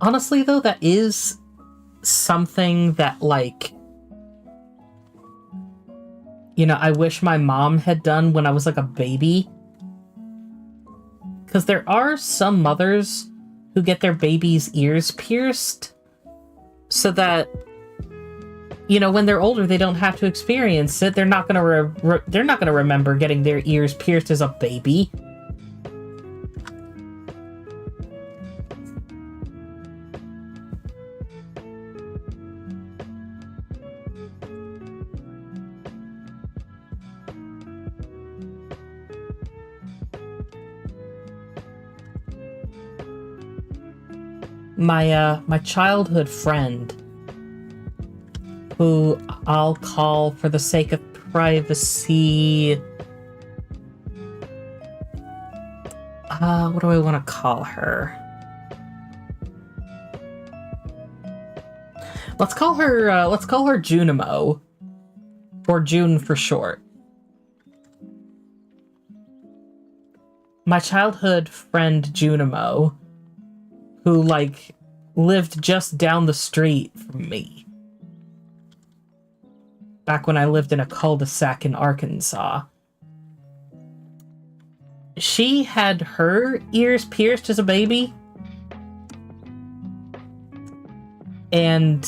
Honestly, though, that is something that, like, you know, I wish my mom had done when I was, like, a baby. Because there are some mothers who get their baby's ears pierced so that, you know, when they're older, they don't have to experience it. They're not gonna remember getting their ears pierced as a baby. My childhood friend, who I'll call for the sake of privacy, what do I want to call her? Let's call her Junimo, or June for short. My childhood friend Junimo, who, like, lived just down the street from me back when I lived in a cul-de-sac in Arkansas. She had her ears pierced as a baby, and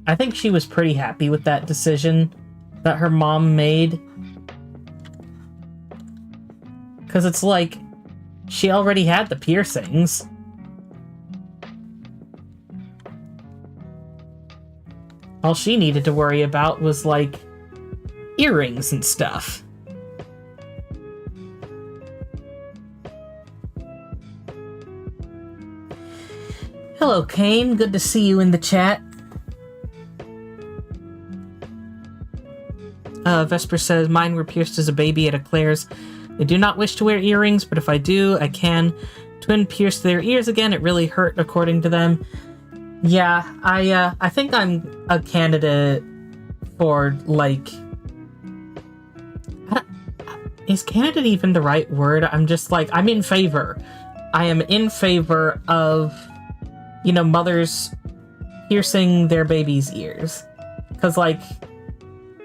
I think she was pretty happy with that decision that her mom made, because it's like, she already had the piercings. All she needed to worry about was, like, earrings and stuff. Hello, Kane. Good to see you in the chat. Vesper says, mine were pierced as a baby at Claire's. I do not wish to wear earrings, but if I do, I can. Twin pierced their ears again. It really hurt, according to them. Yeah, I think I'm a candidate for, like... Is candidate even the right word? I'm just, like, I'm in favor. I am in favor of, you know, mothers piercing their baby's ears. Because, like,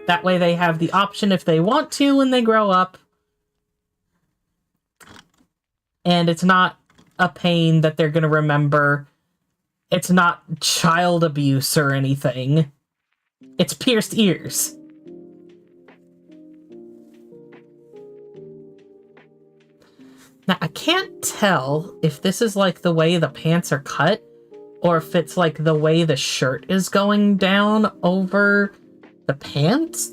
that way they have the option if they want to when they grow up. And it's not a pain that they're gonna remember. It's not child abuse or anything. It's pierced ears. Now, I can't tell if this is, like, the way the pants are cut, or if it's, like, the way the shirt is going down over the pants,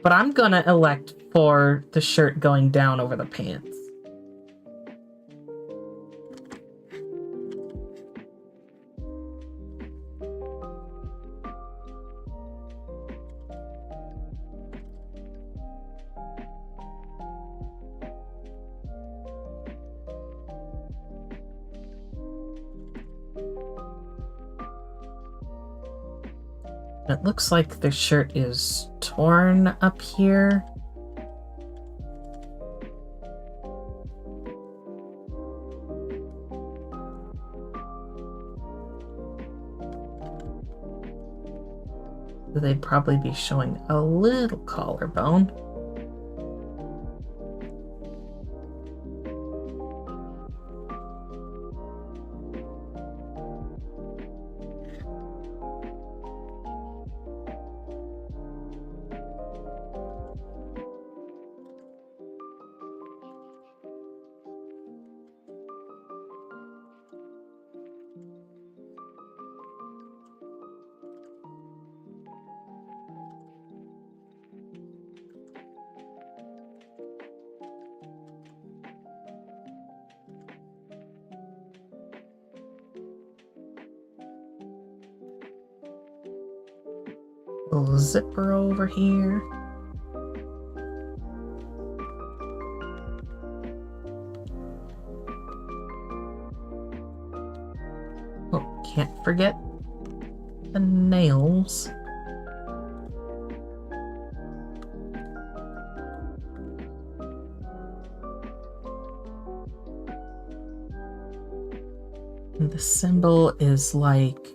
but I'm gonna elect for the shirt going down over the pants. It looks like the shirt is torn up here. they'd probably be showing a little collarbone. Little zipper over here. Oh, can't forget the nails. And the symbol is like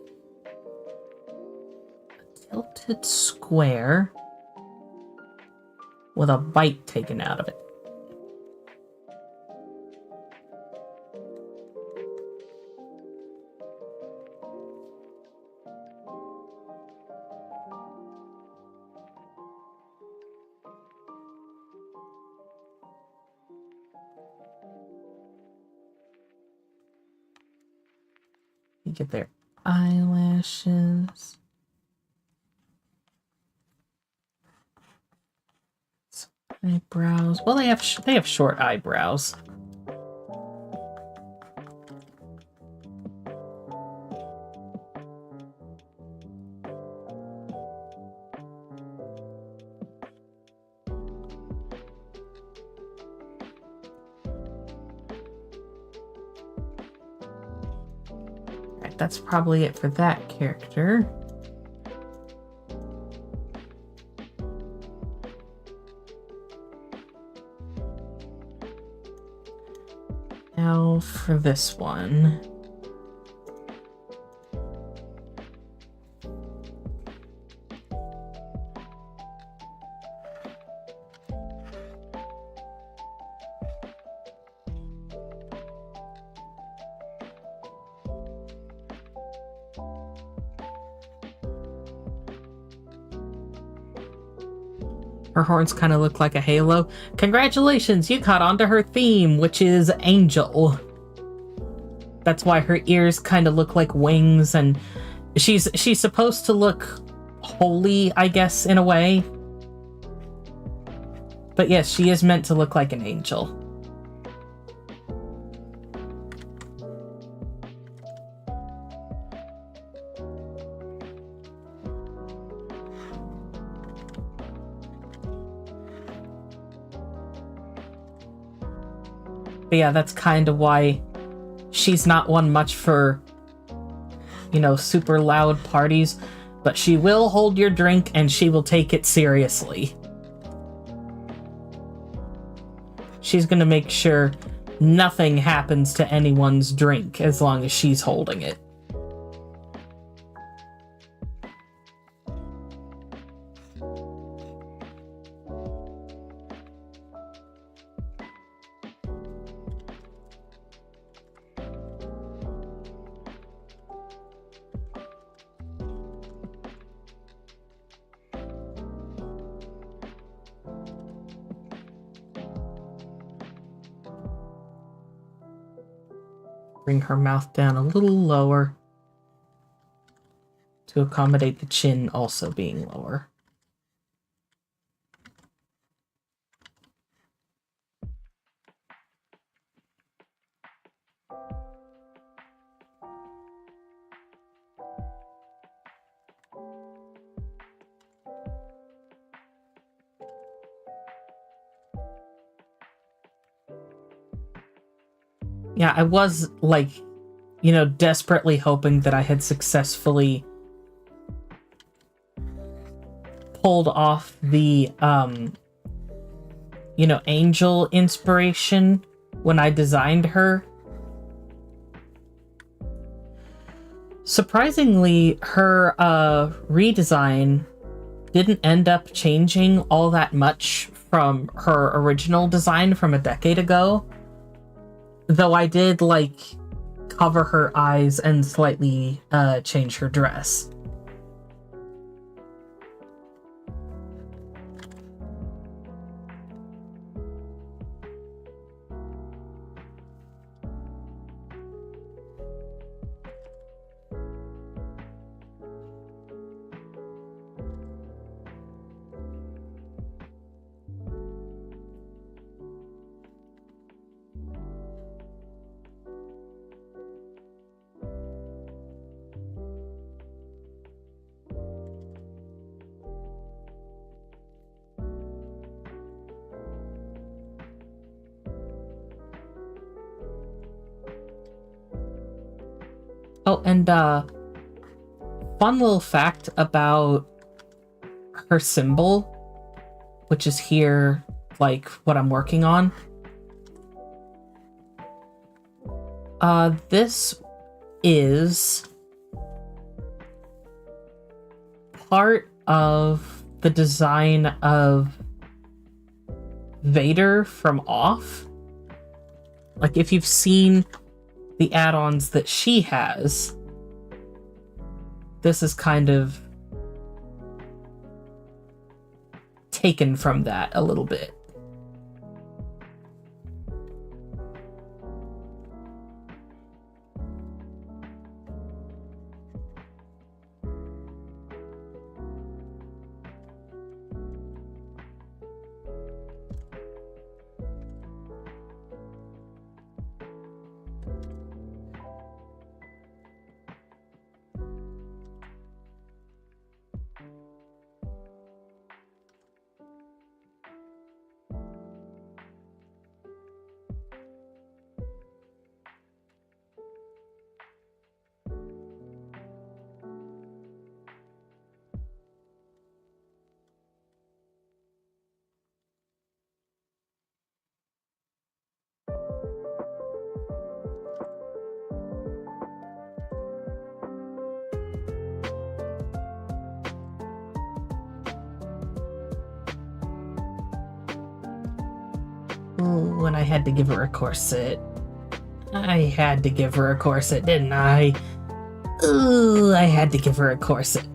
tilted square with a bite taken out of it. You get their eyelashes. Eyebrows. Well, they have short eyebrows. Alright, that's probably it for that character. Now for this one. Her horns kind of look like a halo. Congratulations, you caught on to her theme, which is angel. That's why her ears kind of look like wings, and she's supposed to look holy, I guess, in a way. But yes, she is meant to look like an angel. But yeah, that's kind of why she's not one much for, you know, super loud parties, but she will hold your drink and she will take it seriously. She's gonna make sure nothing happens to anyone's drink as long as she's holding it. Bring her mouth down a little lower to accommodate the chin also being lower. Yeah, I was, like, you know, desperately hoping that I had successfully pulled off the, you know, angel inspiration when I designed her. Surprisingly, her redesign didn't end up changing all that much from her original design from a decade ago. Though I did, like, cover her eyes and slightly change her dress. Oh, and fun little fact about her symbol, which is here, like, what I'm working on. This is part of the design of Vader from Off. Like, if you've seen the add-ons that she has, this is kind of taken from that a little bit. Ooh, and I had to give her a corset. I had to give her a corset, didn't I? Ooh, I had to give her a corset.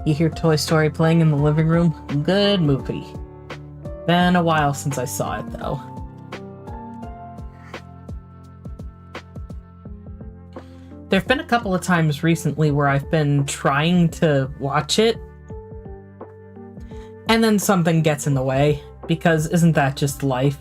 You hear Toy Story playing in the living room? Good movie. Been a while since I saw it, though. There have been a couple of times recently where I've been trying to watch it, and then something gets in the way, because isn't that just life?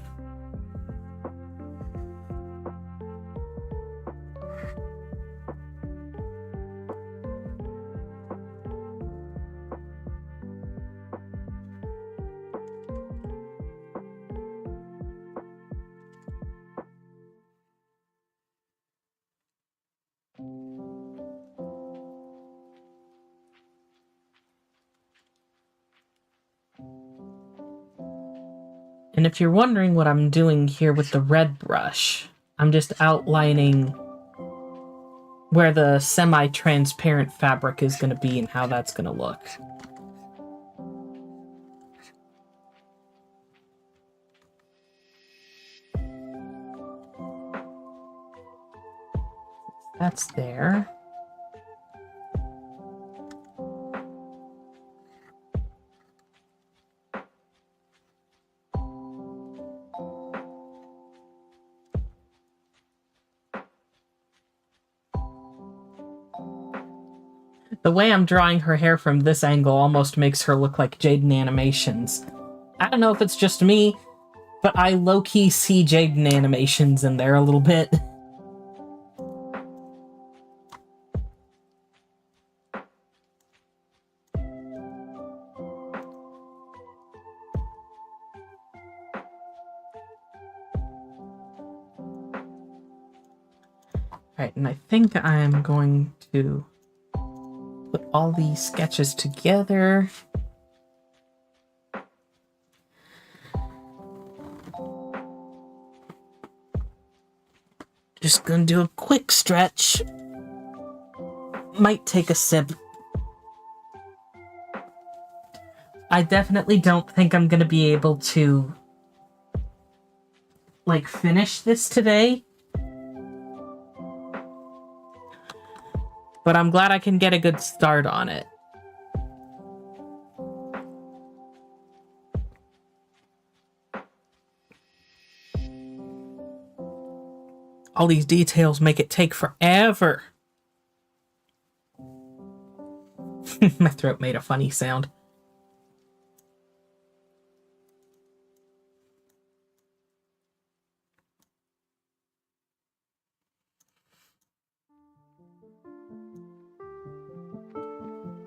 And if you're wondering what I'm doing here with the red brush, I'm just outlining where the semi-transparent fabric is going to be and how that's going to look. That's there. The way I'm drawing her hair from this angle almost makes her look like Jaden Animations. I don't know if it's just me, but I low-key see Jaden Animations in there a little bit. Alright, and I think I'm going to put all these sketches together. Just gonna do a quick stretch. Might take a sip. I definitely don't think I'm gonna be able to, like, finish this today. But I'm glad I can get a good start on it. All these details make it take forever. My throat made a funny sound.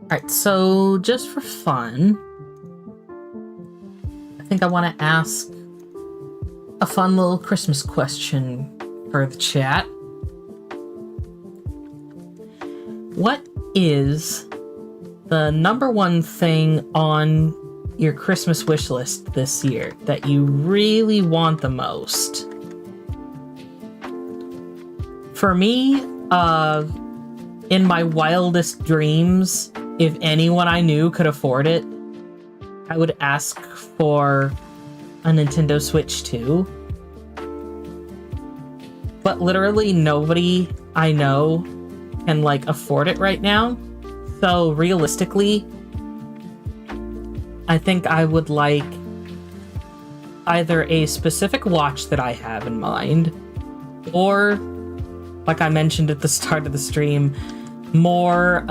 Alright, so just for fun, I think I want to ask a fun little Christmas question for the chat. What is the #1 thing on your Christmas wish list this year that you really want the most? For me, in my wildest dreams, if anyone I knew could afford it, I would ask for a Nintendo Switch 2. But literally nobody I know can, like, afford it right now. So realistically, I think I would like either a specific watch that I have in mind, or, like I mentioned at the start of the stream, more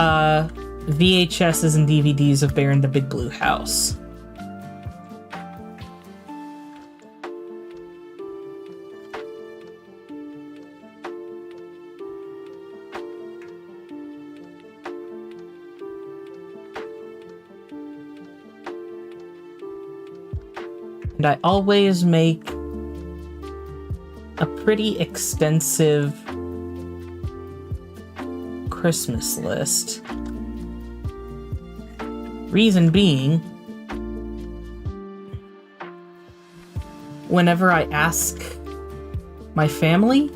VHSs and DVDs of Bear in the Big Blue House. And I always make a pretty extensive Christmas list. Reason being, whenever I ask my family,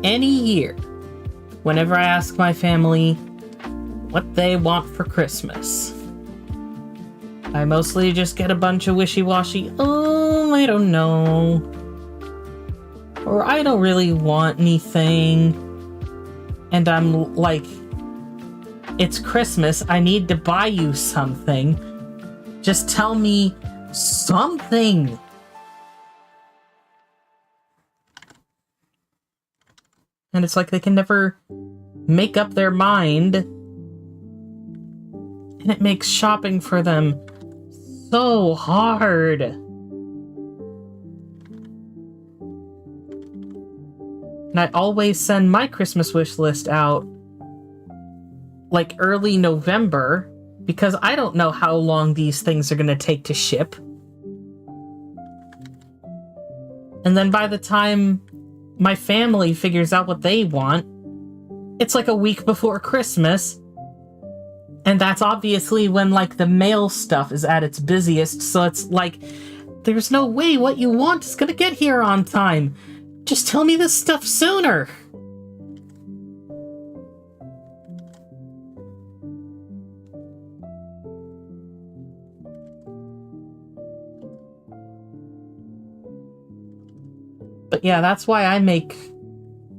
any year, whenever I ask my family what they want for Christmas, I mostly just get a bunch of wishy-washy, oh, I don't know, or I don't really want anything, and I'm like, it's Christmas, I need to buy you something. Just tell me something. And it's like they can never make up their mind. And it makes shopping for them so hard. And I always send my Christmas wish list out like early November, because I don't know how long these things are going to take to ship. And then by the time my family figures out what they want, it's like a week before Christmas. And that's obviously when, like, the mail stuff is at its busiest, so it's like, there's no way what you want is going to get here on time. Just tell me this stuff sooner. But yeah, that's why I make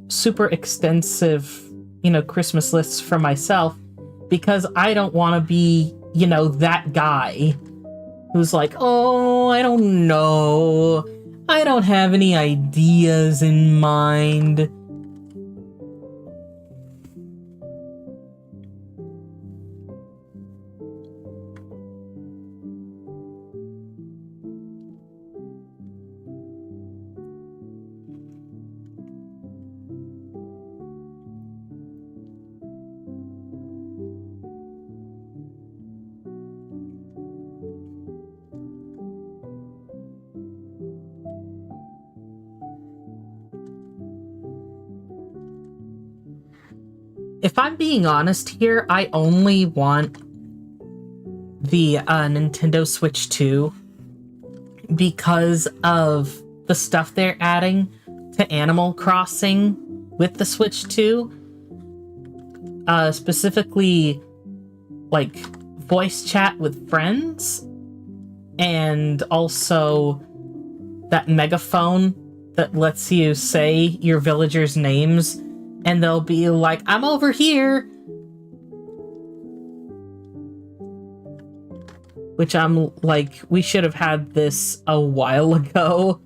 super extensive, Christmas lists for myself, because I don't want to be, that guy who's like, oh, I don't know. I don't have any ideas in mind. If I'm being honest here, I only want the Nintendo Switch 2 because of the stuff they're adding to Animal Crossing with the Switch 2. Specifically, like, voice chat with friends, and also that megaphone that lets you say your villagers' names, and they'll be like, I'm over here! Which I'm like, we should have had this a while ago.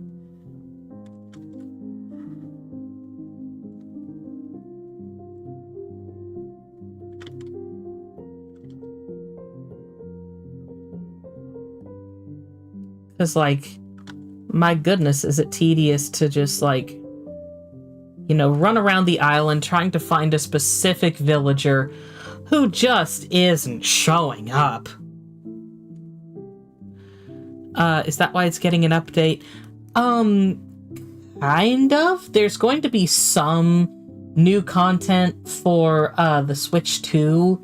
Because, like, my goodness, is it tedious to just, like, you know, run around the island trying to find a specific villager who just isn't showing up. Is that why it's getting an update? Kind of. There's going to be some new content for, the Switch 2.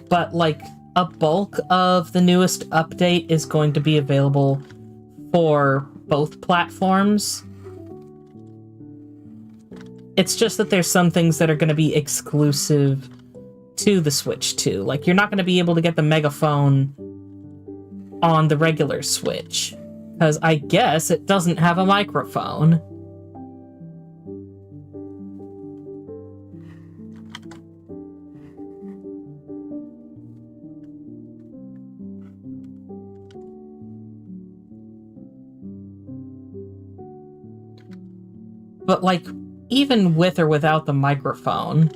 But, like, a bulk of the newest update is going to be available for both platforms. It's just that there's some things that are going to be exclusive to the Switch 2. Like, you're not going to be able to get the megaphone on the regular Switch, because I guess it doesn't have a microphone. But, like, even with or without the microphone,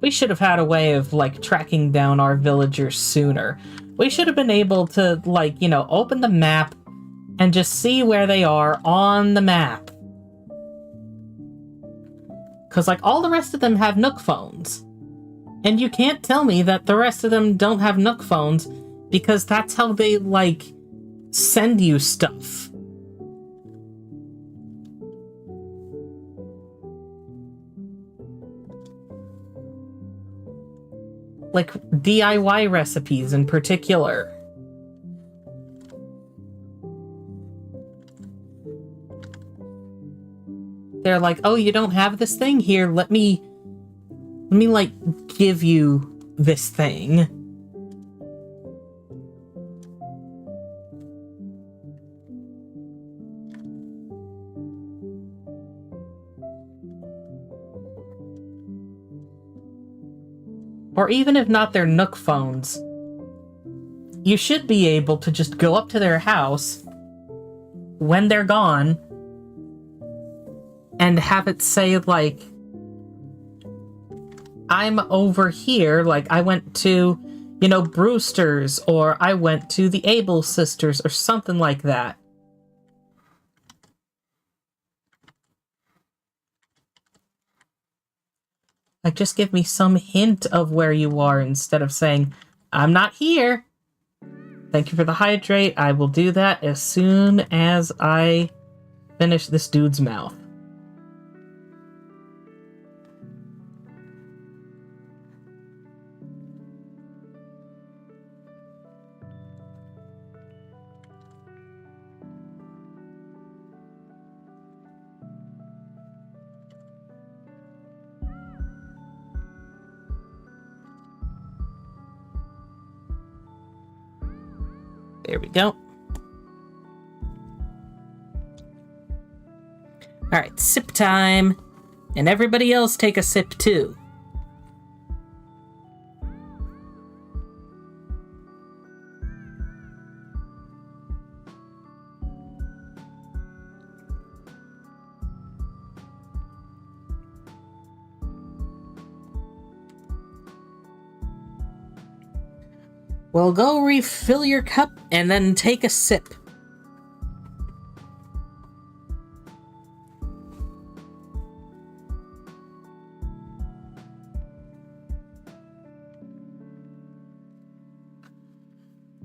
we should have had a way of, like, tracking down our villagers sooner. We should have been able to, like, you know, open the map and just see where they are on the map. Because, like, all the rest of them have Nook phones. And you can't tell me that the rest of them don't have Nook phones, because that's how they, like, send you stuff. Like, DIY recipes in particular. They're like, oh, you don't have this thing? Here, let me, like, give you this thing. Or even if not their Nook phones, you should be able to just go up to their house when they're gone and have it say, like, I'm over here, like, I went to, you know, Brewster's, or I went to the Able Sisters, or something like that. Like, just give me some hint of where you are instead of saying, I'm not here. Thank you for the hydrate. I will do that as soon as I finish this dude's mouth. There we go. Alright, sip time. And everybody else take a sip too. Well, go refill your cup and then take a sip.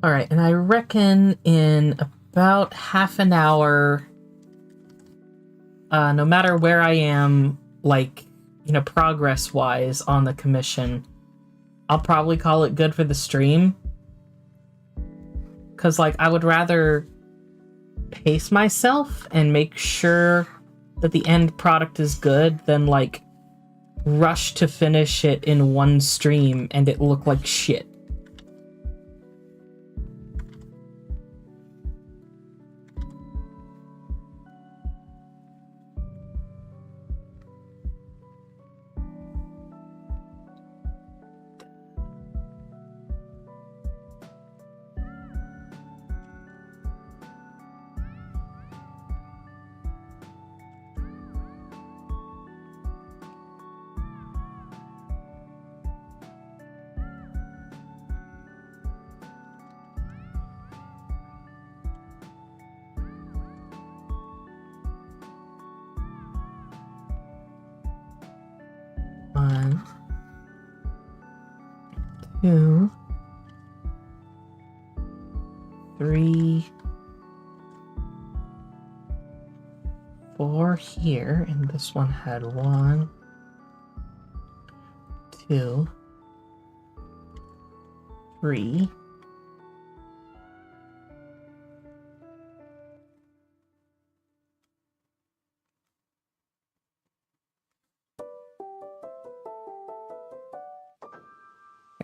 Alright, and I reckon in about half an hour no matter where I am, like, you know, progress-wise on the commission, I'll probably call it good for the stream. Because, like, I would rather pace myself and make sure that the end product is good than, like, rush to finish it in one stream and it look like shit. One, two, three, four here, and this one had 1, 2, 3.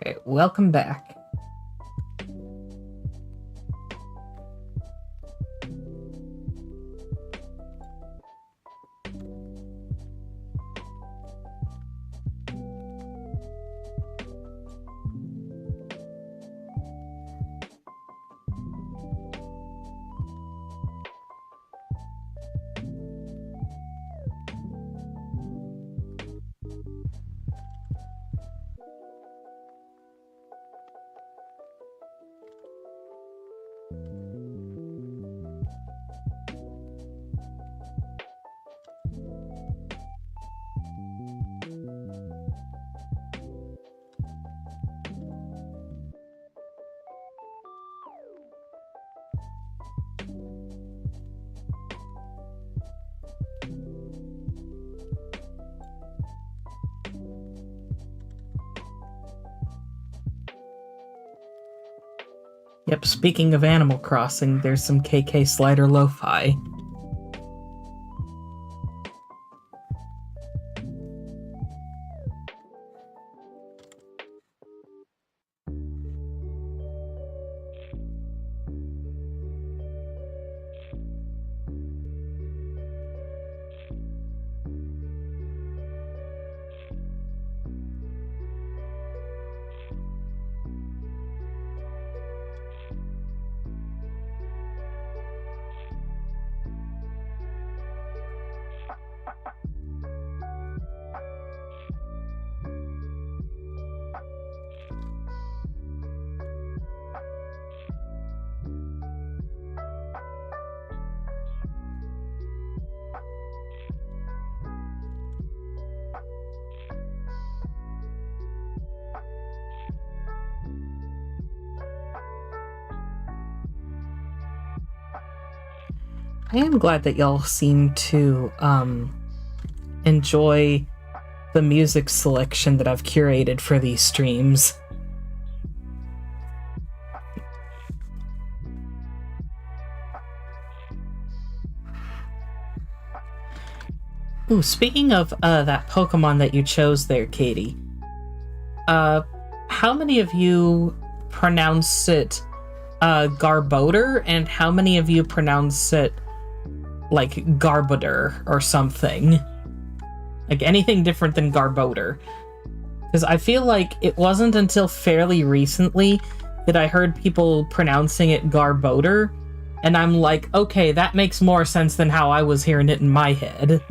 Okay, welcome back. Yep, speaking of Animal Crossing, there's some KK Slider Lo-Fi. I am glad that y'all seem to enjoy the music selection that I've curated for these streams. Ooh, speaking of that Pokemon that you chose there, Katie, how many of you pronounce it Garbodor, and how many of you pronounce it like Garbodor or something? Like anything different than Garbodor. Because I feel like it wasn't until fairly recently that I heard people pronouncing it Garbodor, and I'm like, okay, that makes more sense than how I was hearing it in my head.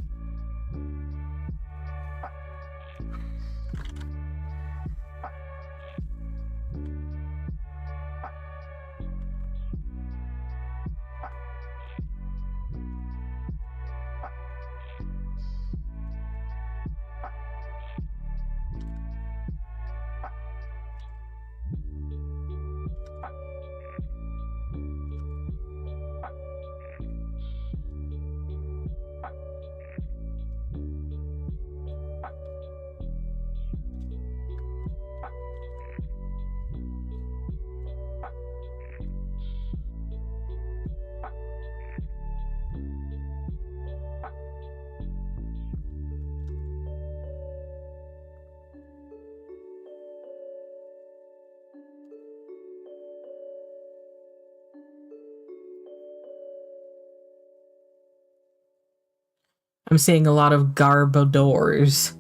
I'm seeing a lot of Garbodors.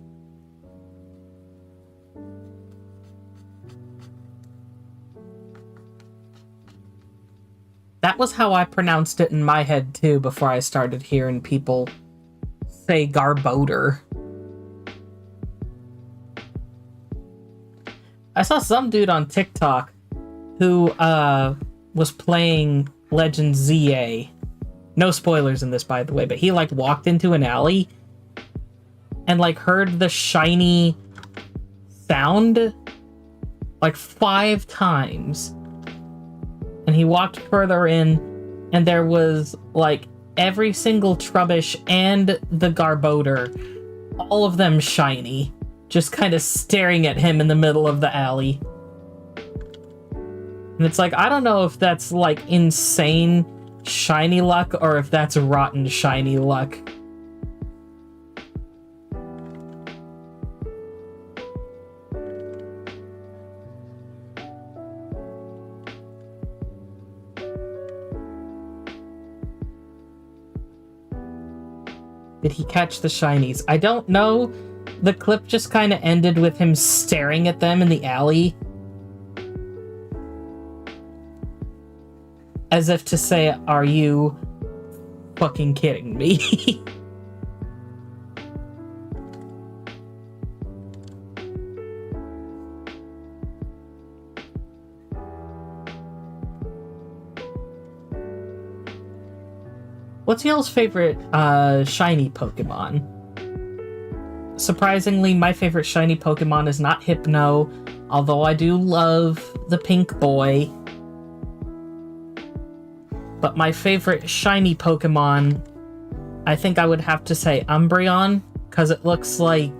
That was how I pronounced it in my head, too, before I started hearing people say Garbodor. I saw some dude on TikTok who was playing Legend ZA. No spoilers in this, by the way, but he like walked into an alley and like heard the shiny sound like 5 times. And he walked further in and there was like every single Trubbish and the Garbodor, all of them shiny, just kind of staring at him in the middle of the alley. And it's like, I don't know if that's like insane shiny luck or if that's rotten shiny luck. Did he catch the shinies? I don't know. The clip just kind of ended with him staring at them in the alley. As if to say, are you fucking kidding me? What's y'all's favorite shiny Pokemon? Surprisingly, my favorite shiny Pokemon is not Hypno, although I do love the pink boy. But my favorite shiny Pokemon, I think I would have to say Umbreon, because it looks like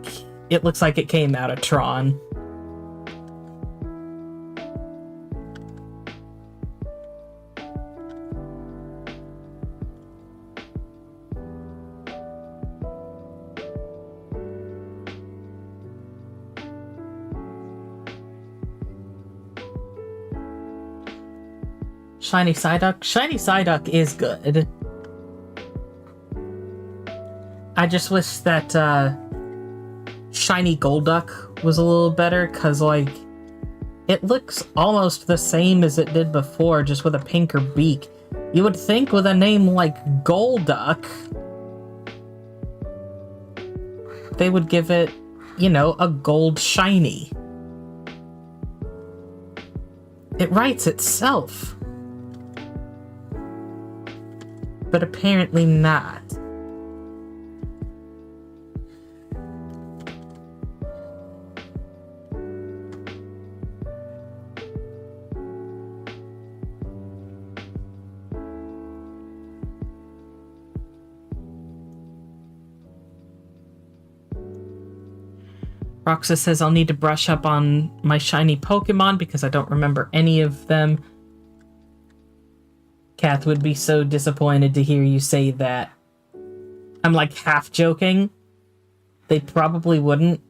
it came out of Tron. Shiny Psyduck? Shiny Psyduck is good. I just wish that Shiny Golduck was a little better, because, like, it looks almost the same as it did before, just with a pinker beak. You would think with a name like Golduck, they would give it, you know, a gold shiny. It writes itself. But apparently not. Roxa says I'll need to brush up on my shiny Pokemon because I don't remember any of them. Kath would be so disappointed to hear you say that. I'm like half joking. They probably wouldn't.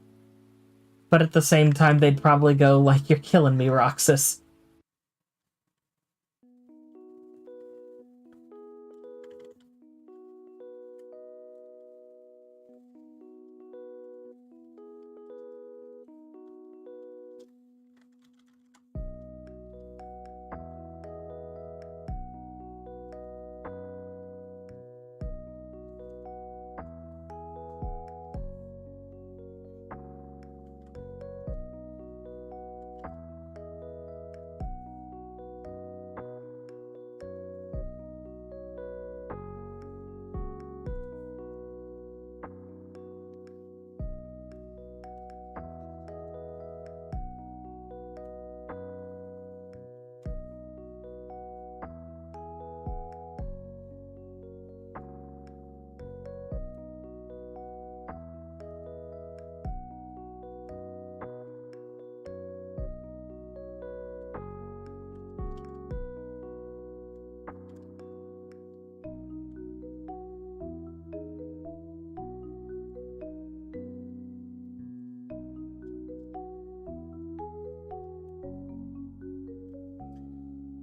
But at the same time, they'd probably go like, you're killing me, Roxas.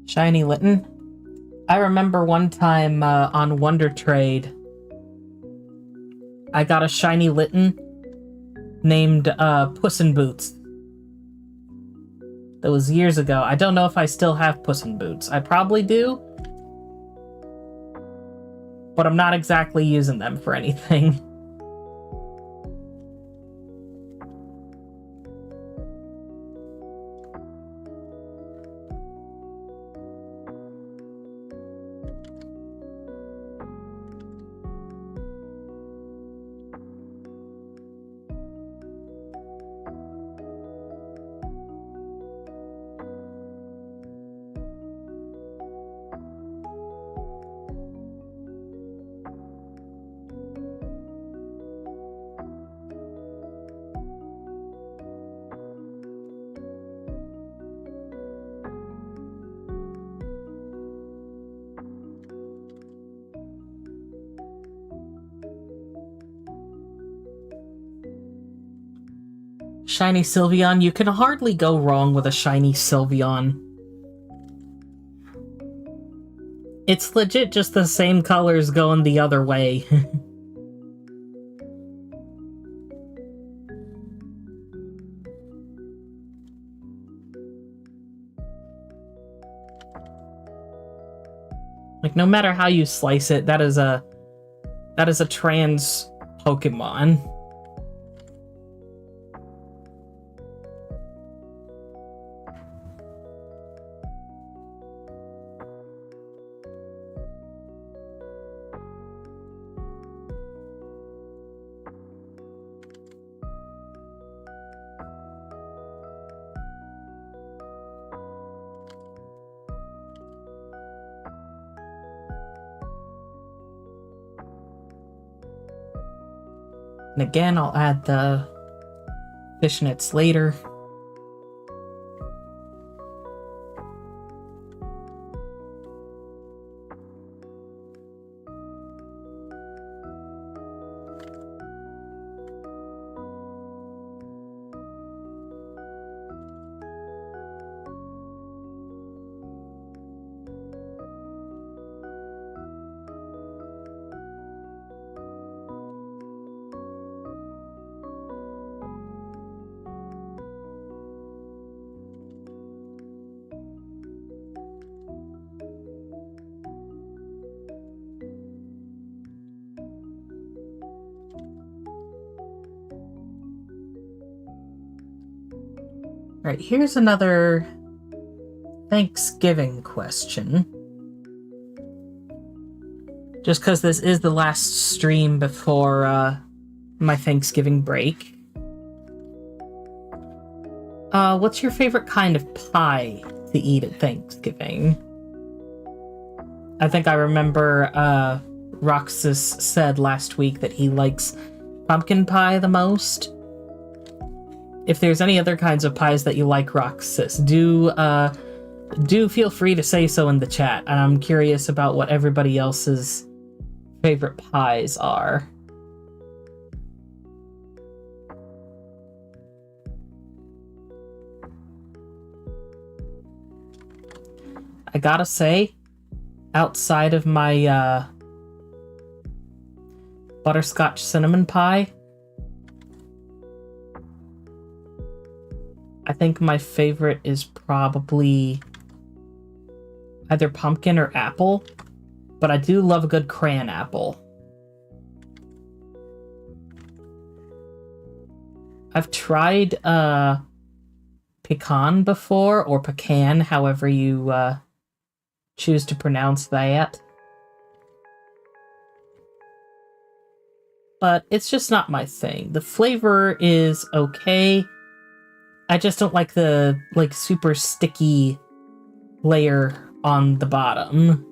Shiny Litten. I remember one time on Wonder Trade, I got a shiny Litten named Puss in Boots. That was years ago. I don't know if I still have Puss in Boots. I probably do. But I'm not exactly using them for anything. Shiny Sylveon. You can hardly go wrong with a shiny Sylveon. It's legit just the same colors going the other way. Like, no matter how you slice it, that is a trans Pokemon. And again, I'll add the fishnets later. Alright, here's another Thanksgiving question. Just because this is the last stream before my Thanksgiving break. What's your favorite kind of pie to eat at Thanksgiving? I think I remember Roxas said last week that he likes pumpkin pie the most. If there's any other kinds of pies that you like, Roxas, do feel free to say so in the chat. I'm curious about what everybody else's favorite pies are. I gotta say, outside of my butterscotch cinnamon pie, I think my favorite is probably either pumpkin or apple, but I do love a good crayon apple. I've tried pecan before, or pecan, however you choose to pronounce that. But it's just not my thing. The flavor is okay. I just don't like the, super sticky layer on the bottom.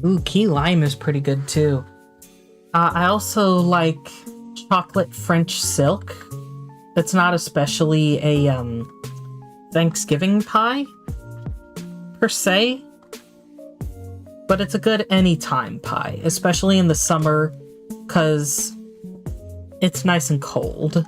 Ooh, key lime is pretty good too. I also like chocolate French silk It's not especially a Thanksgiving pie per se, but it's a good anytime pie, especially in the summer, because it's nice and cold.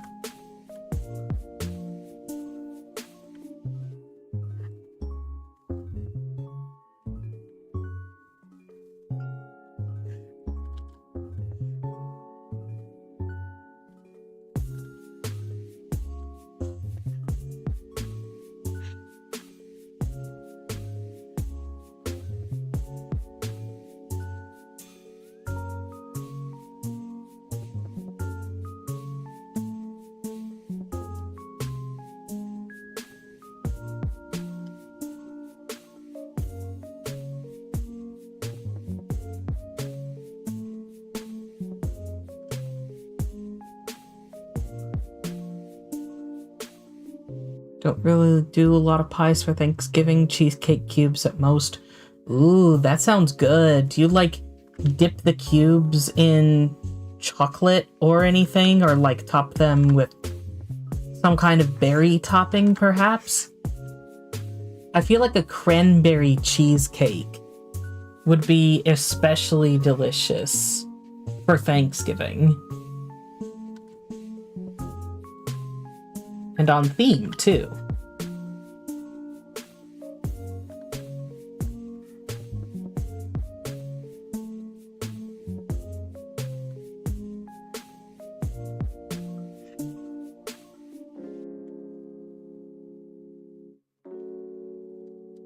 Don't really do a lot of pies for Thanksgiving. Cheesecake cubes at most. Ooh, that sounds good. Do you, like, dip the cubes in chocolate or anything? Or, like, top them with some kind of berry topping, perhaps? I feel like a cranberry cheesecake would be especially delicious for Thanksgiving. And on theme, too.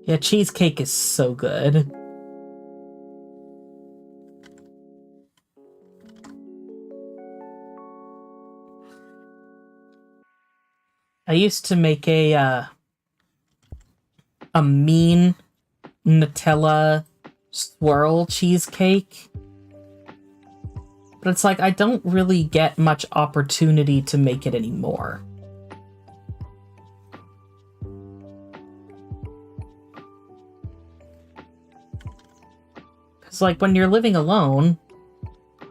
Yeah, cheesecake is so good. I used to make a mean Nutella swirl cheesecake. But it's like, I don't really get much opportunity to make it anymore. Because, like, when you're living alone,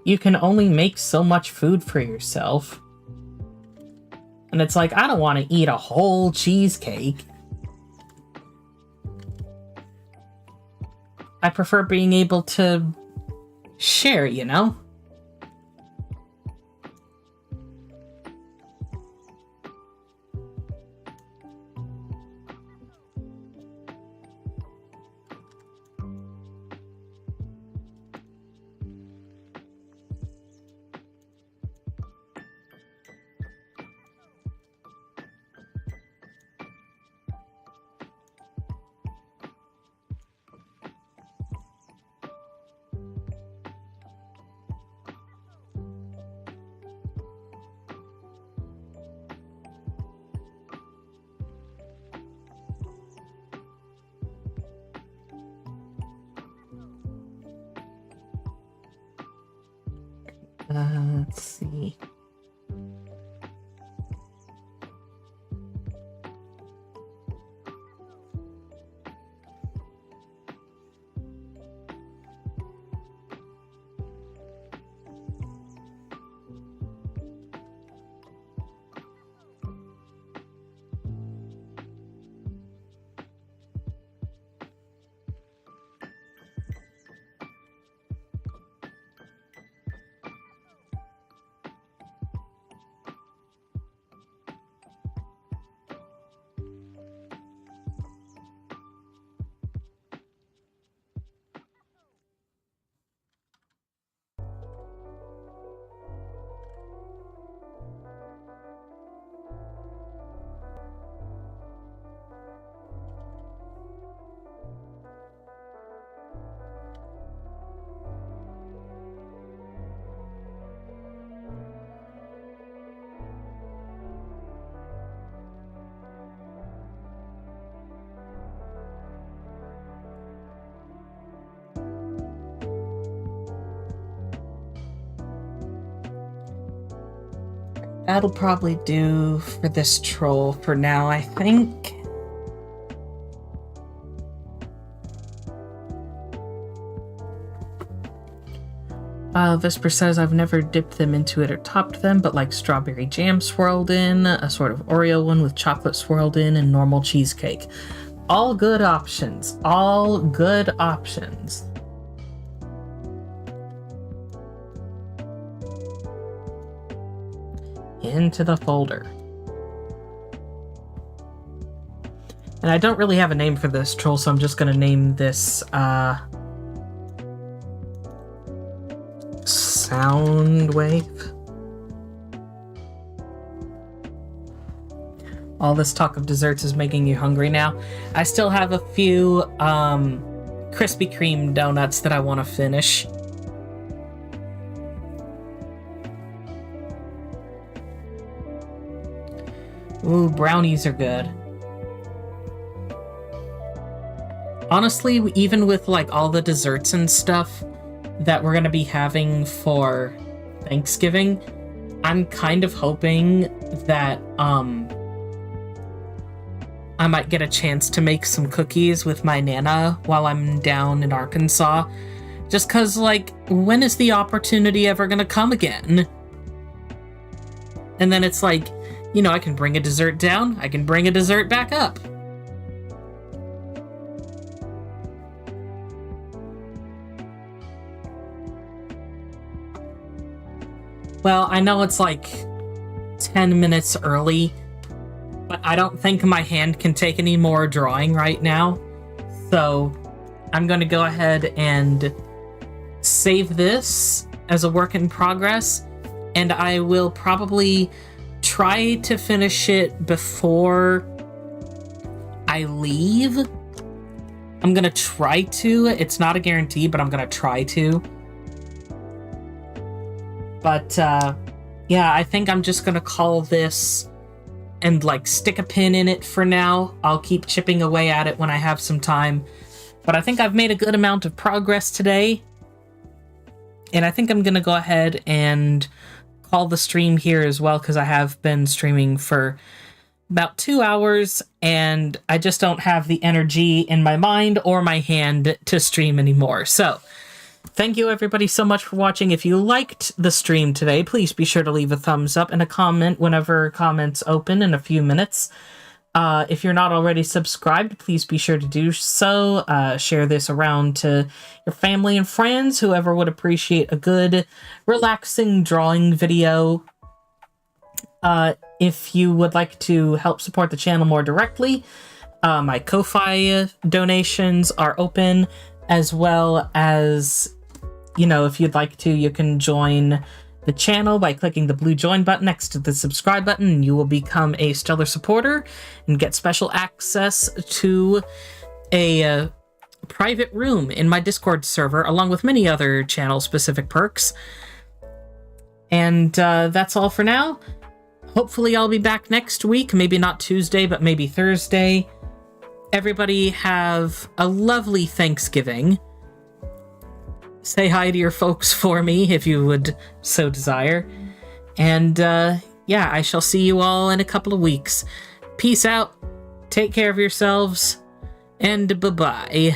you can only make so much food for yourself. And it's like, I don't want to eat a whole cheesecake. I prefer being able to share, you know? Let's see. That'll probably do for this troll for now, I think. Vesper says, I've never dipped them into it or topped them, but like strawberry jam swirled in, a sort of Oreo one with chocolate swirled in, and normal cheesecake. All good options. All good options. Into the folder. And I don't really have a name for this troll, so I'm just going to name this, Soundwave. All this talk of desserts is making you hungry now. I still have a few, Krispy Kreme donuts that I want to finish. Ooh, brownies are good. Honestly, even with like all the desserts and stuff that we're gonna be having for Thanksgiving, I'm kind of hoping that I might get a chance to make some cookies with my Nana while I'm down in Arkansas. Just cause like, when is the opportunity ever gonna come again? And then it's like, you know, I can bring a dessert down, I can bring a dessert back up. Well, I know it's like 10 minutes early, but I don't think my hand can take any more drawing right now. So I'm going to go ahead and save this as a work in progress, and I will probably try to finish it before I leave. I'm going to try to. It's not a guarantee, but I'm going to try to. But, yeah, I think I'm just gonna call this and, like, stick a pin in it for now. I'll keep chipping away at it when I have some time. But I think I've made a good amount of progress today. And I think I'm gonna go ahead and call the stream here as well, because I have been streaming for about 2 hours, and I just don't have the energy in my mind or my hand to stream anymore. So, thank you everybody so much for watching. If you liked the stream today, please be sure to leave a thumbs up and a comment whenever comments open in a few minutes. If you're not already subscribed, please be sure to do so. Share this around to your family and friends, whoever would appreciate a good, relaxing drawing video. If you would like to help support the channel more directly, my Ko-Fi donations are open, as well as, you know, if you'd like to, you can join the channel by clicking the blue join button next to the subscribe button, and you will become a stellar supporter and get special access to a private room in my Discord server, along with many other channel-specific perks. And that's all for now. Hopefully I'll be back next week, maybe not Tuesday, but maybe Thursday. Everybody have a lovely Thanksgiving. Say hi to your folks for me if you would so desire. And yeah, I shall see you all in a couple of weeks. Peace out, take care of yourselves, and bye-bye.